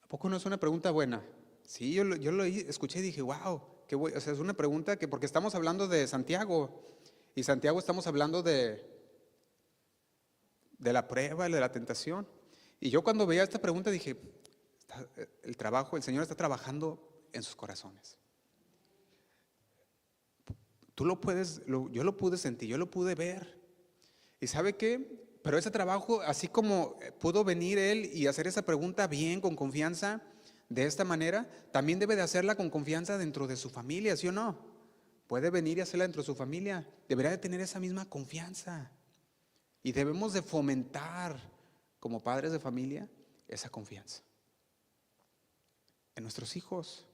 Speaker 1: ¿A poco no es una pregunta buena? Sí, yo lo escuché y dije, wow, o sea, es una pregunta que, porque estamos hablando de Santiago, y Santiago estamos hablando de la prueba, de la tentación. Y yo cuando veía esta pregunta dije, el Señor está trabajando en sus corazones. Tú lo puedes, yo lo pude sentir, yo lo pude ver. ¿Y sabe qué? Pero ese trabajo, así como pudo venir él y hacer esa pregunta bien, con confianza, de esta manera, también debe de hacerla con confianza dentro de su familia, ¿sí o no? Puede venir y hacerla dentro de su familia. Deberá de tener esa misma confianza. Y debemos de fomentar, como padres de familia, esa confianza en nuestros hijos,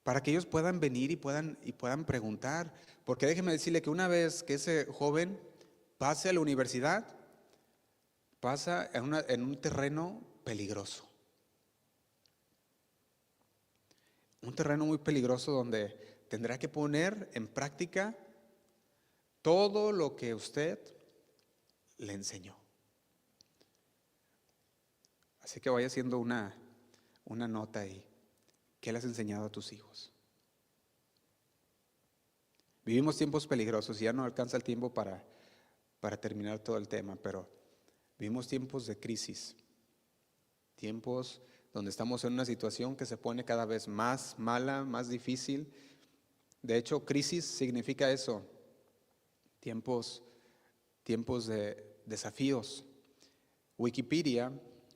Speaker 1: para que ellos puedan venir y puedan preguntar. Porque déjeme decirle que una vez que ese joven pase a la universidad, pasa en un terreno peligroso. Un terreno muy peligroso donde tendrá que poner en práctica todo lo que usted le enseñó. Así que vaya haciendo una nota ahí. ¿Qué le has enseñado a tus hijos? Vivimos tiempos peligrosos y ya no alcanza el tiempo para terminar todo el tema, pero vivimos tiempos de crisis, tiempos donde estamos en una situación que se pone cada vez más mala, más difícil. De hecho, crisis significa eso, tiempos de desafíos. Wikipedia,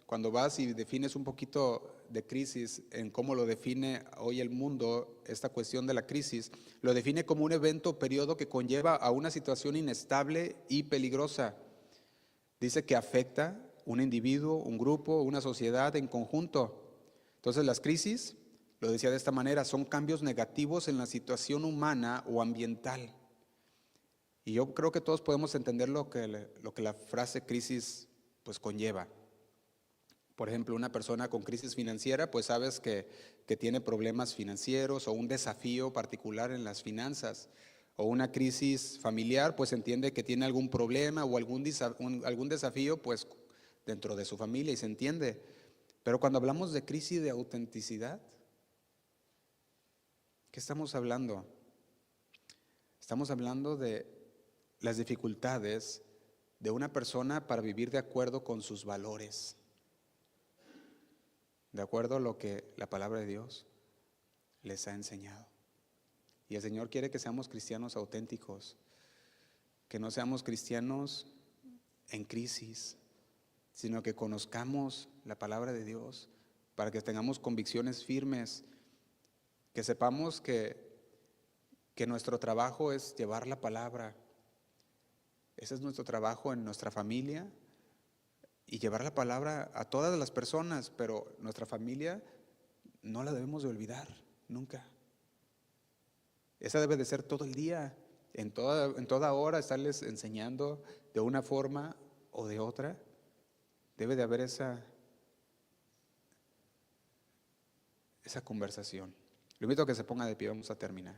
Speaker 1: cuando vas y defines un poquito de crisis en cómo lo define hoy el mundo, esta cuestión de la crisis, lo define como un evento o periodo que conlleva a una situación inestable y peligrosa. Dice que afecta un individuo, un grupo, una sociedad en conjunto. Entonces las crisis, lo decía de esta manera, son cambios negativos en la situación humana o ambiental. Y yo creo que todos podemos entender lo que la frase crisis pues conlleva. Por ejemplo, una persona con crisis financiera, pues sabes que tiene problemas financieros o un desafío particular en las finanzas. O una crisis familiar, pues entiende que tiene algún problema o algún desafío pues dentro de su familia y se entiende. Pero cuando hablamos de crisis de autenticidad, ¿qué estamos hablando? Estamos hablando de las dificultades de una persona para vivir de acuerdo con sus valores, de acuerdo a lo que la palabra de Dios les ha enseñado. Y el Señor quiere que seamos cristianos auténticos, que no seamos cristianos en crisis, sino que conozcamos la palabra de Dios para que tengamos convicciones firmes, que sepamos que nuestro trabajo es llevar la palabra. Ese es nuestro trabajo en nuestra familia y llevar la palabra a todas las personas, pero nuestra familia no la debemos de olvidar nunca. Esa debe de ser todo el día, en toda hora estarles enseñando de una forma o de otra. Debe de haber esa conversación. Le invito a que se ponga de pie, vamos a terminar.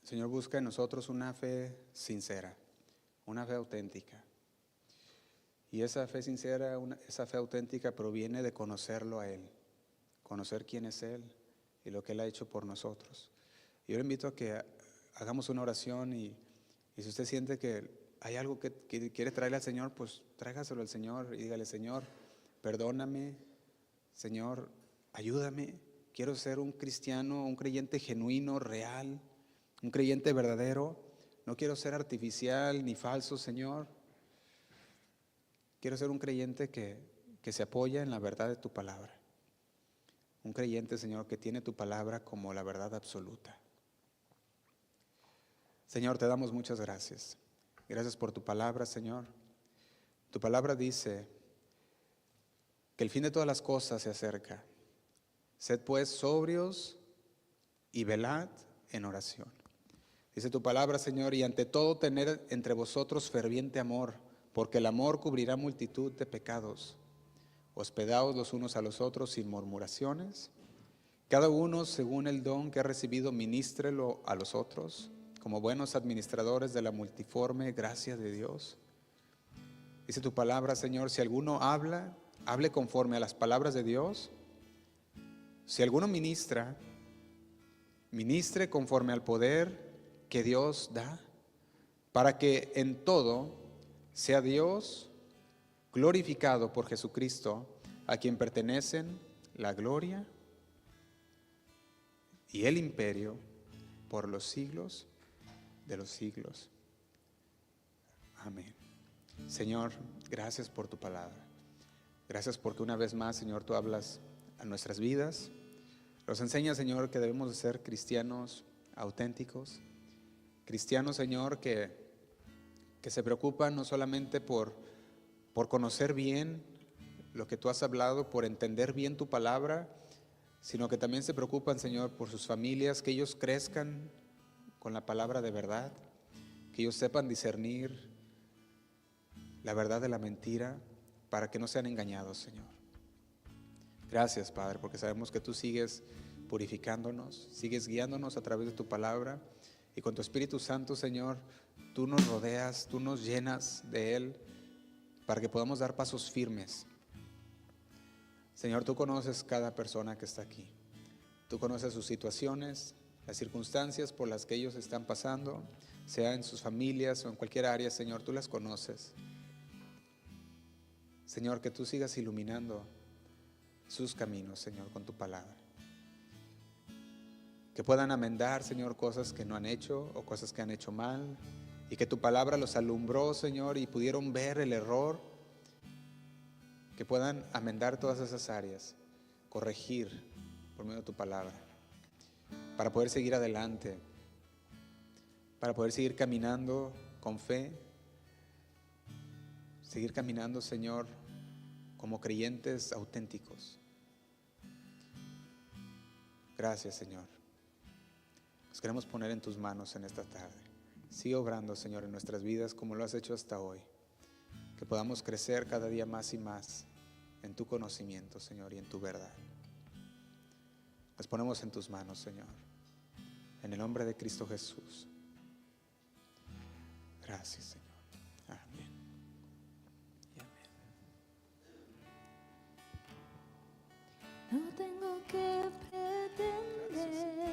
Speaker 1: El Señor busca en nosotros una fe sincera, una fe auténtica. Y esa fe sincera, esa fe auténtica proviene de conocerlo a Él, conocer quién es Él y lo que Él ha hecho por nosotros. Yo le invito a que hagamos una oración y si usted siente que hay algo que quiere traerle al Señor, pues tráigaselo al Señor y dígale: Señor, perdóname, Señor, ayúdame. Quiero ser un cristiano, un creyente genuino, real, un creyente verdadero. No quiero ser artificial ni falso, Señor. Quiero ser un creyente que se apoya en la verdad de tu palabra. Un creyente, Señor, que tiene tu palabra como la verdad absoluta. Señor, te damos muchas gracias. Gracias por tu palabra, Señor. Tu palabra dice que el fin de todas las cosas se acerca. Sed pues sobrios y velad en oración. Dice tu palabra, Señor, y ante todo tener entre vosotros ferviente amor, porque el amor cubrirá multitud de pecados. Hospedaos los unos a los otros sin murmuraciones. Cada uno, según el don que ha recibido, ministrelo a los otros, como buenos administradores de la multiforme gracia de Dios. Dice tu palabra, Señor, si alguno habla, hable conforme a las palabras de Dios. Si alguno ministra, ministre conforme al poder que Dios da, para que en todo sea Dios glorificado por Jesucristo, a quien pertenecen la gloria y el imperio por los siglos de los siglos. Amén. Señor, gracias por tu palabra. Gracias porque una vez más, Señor, tú hablas a nuestras vidas. Nos enseña, Señor, que debemos de ser cristianos auténticos. Cristianos, Señor, que se preocupan no solamente por conocer bien lo que tú has hablado, por entender bien tu palabra, sino que también se preocupan, Señor, por sus familias, que ellos crezcan con la palabra de verdad, que ellos sepan discernir la verdad de la mentira, para que no sean engañados, Señor. Gracias, Padre, porque sabemos que tú sigues purificándonos, sigues guiándonos a través de tu palabra, y con tu Espíritu Santo, Señor, tú nos rodeas, tú nos llenas de Él, para que podamos dar pasos firmes. Señor, tú conoces cada persona que está aquí. Tú conoces sus situaciones, las circunstancias por las que ellos están pasando, sea en sus familias o en cualquier área, Señor, tú las conoces. Señor, que tú sigas iluminando sus caminos, Señor, con tu palabra. Que puedan amendar, Señor, cosas que no han hecho o cosas que han hecho mal, y que tu palabra los alumbró, Señor, y pudieron ver el error. Que puedan amendar todas esas áreas, corregir por medio de tu palabra, para poder seguir adelante, para poder seguir caminando con fe, seguir caminando, Señor, como creyentes auténticos. Gracias, Señor. Nos queremos poner en tus manos en esta tarde. Sigue obrando, Señor, en nuestras vidas como lo has hecho hasta hoy. Que podamos crecer cada día más y más en tu conocimiento, Señor, y en tu verdad. Nos ponemos en tus manos, Señor, en el nombre de Cristo Jesús. Gracias, Señor. Amén. Y amén.
Speaker 2: No tengo que pretender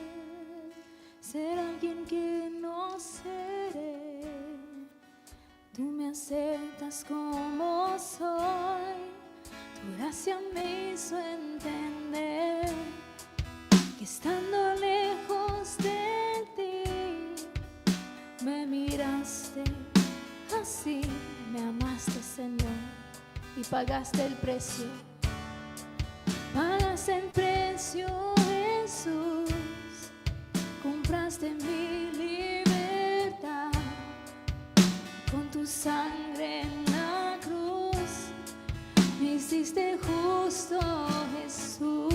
Speaker 2: ser alguien que no seré. Tú me aceptas como soy. Tu gracia me hizo entender que estando lejos de ti, me miraste así, me amaste, Señor, y pagaste el precio. Pagaste el precio, Jesús, compraste mi libertad con tu sangre en la cruz. Me hiciste justo, Jesús,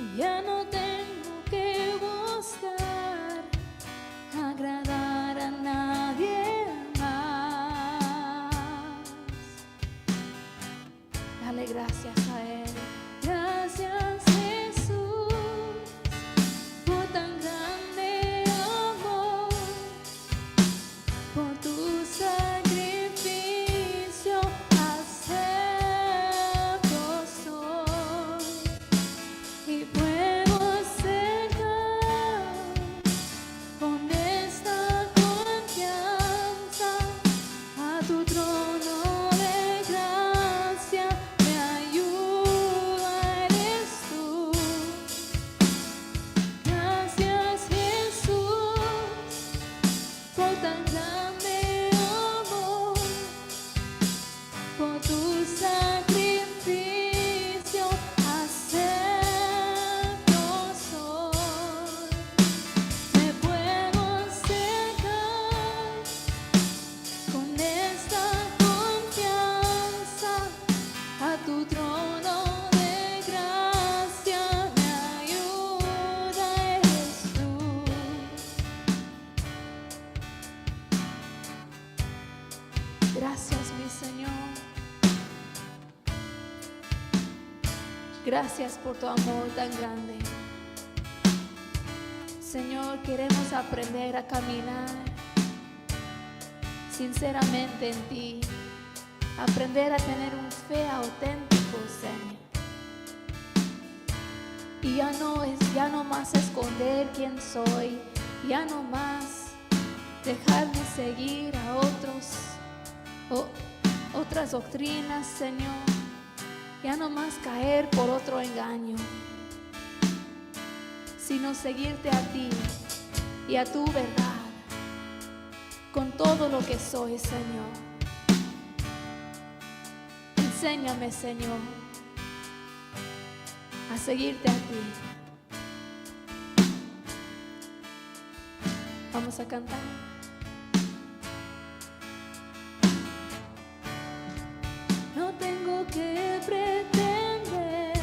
Speaker 2: y ya no tengo que buscar agradar a nadie más. Dale gracias a Él. Gracias, Jesús. Gracias por tu amor tan grande. Señor, queremos aprender a caminar sinceramente en ti. Aprender a tener un fe auténtico, Señor. Y ya no más esconder quién soy. Ya no más dejar de seguir a otras doctrinas, Señor. Ya no más caer por otro engaño, sino seguirte a ti y a tu verdad con todo lo que soy, Señor. Enséñame, Señor, a seguirte a ti. Vamos a cantar. No tengo que pretender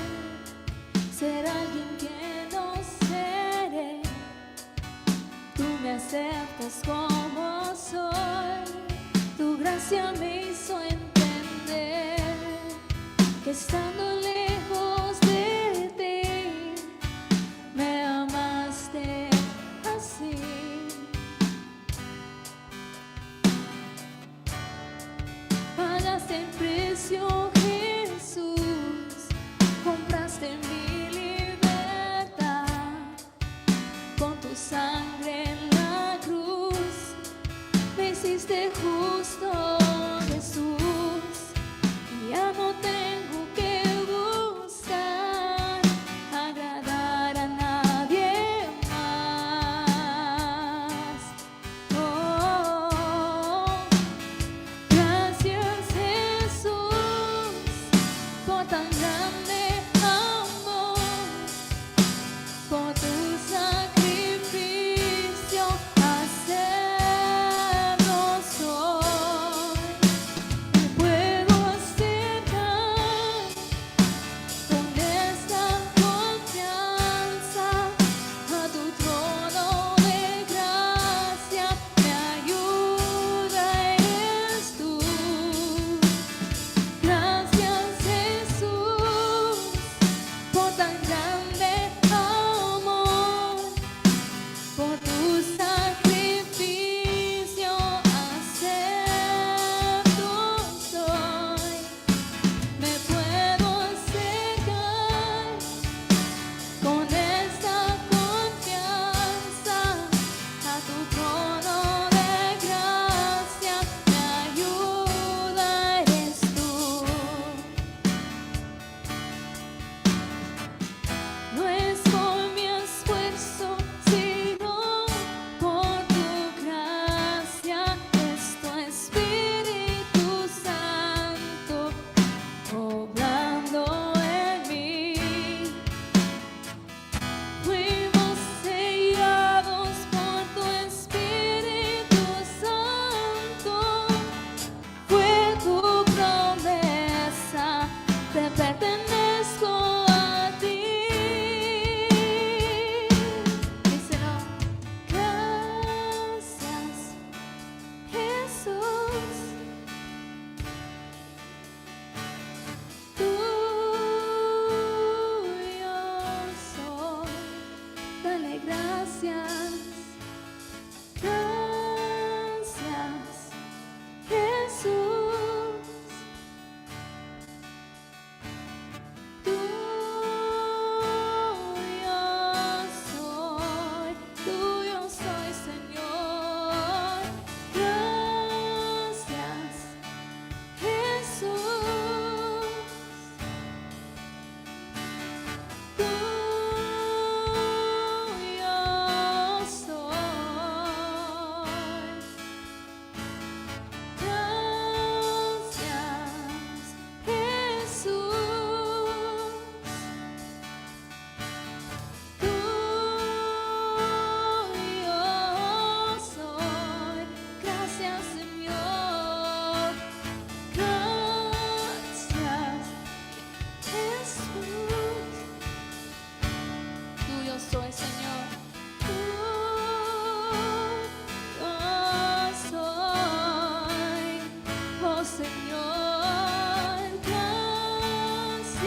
Speaker 2: ser alguien que no seré. Tú me aceptas como soy. Tu gracia me hizo entender que estando lejos de ti me amaste así. Pagaste el precio, Jesús, compraste mi libertad con tu sangre en la cruz, me hiciste justo, Jesús, y ya no tengo que buscar agradar a nadie más. Oh, gracias, Jesús, por tan grande amor, por tu sacrificio acernos hoy. Me puedo acercar con esta confianza a tu trono de gracia. Me ayuda eres tú. Gracias, Jesús, por tan grande amor, por tu sacrificio acepto soy. Me puedo acercar con esta confianza a tu trono de gracia. Me ayuda eres tú. No es por mi esfuerzo, sino por tu gracia. Es tu Espíritu Santo obrando en mí. Fuimos sellados por tu Espíritu Santo. Fue tu promesa, te pertenezco a ti. Díselo. Gracias, Jesús. Tuyo soy. Dale gracias. Gracias, Jesús. Tuyo soy, Señor. Gracias, Jesús. Tuyo soy. Gracias, Jesús. Tuyo soy. Gracias, Señor. Gracias, Jesús. Tuyo soy, Señor. Tuyo soy. Oh, Señor, gracias.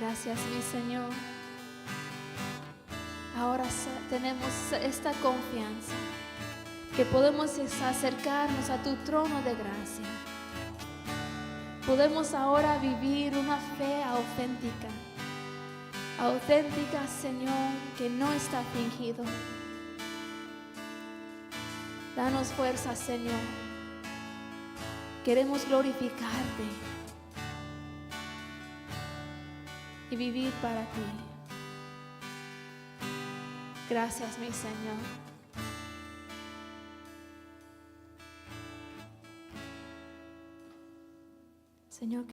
Speaker 2: Gracias, mi Señor. Ahora tenemos esta confianza que podemos acercarnos a tu trono de gracia. Podemos ahora vivir una fe auténtica, Señor, que no está fingido. Danos fuerza, Señor. Queremos glorificarte y vivir para ti. Gracias, mi Señor. Señor.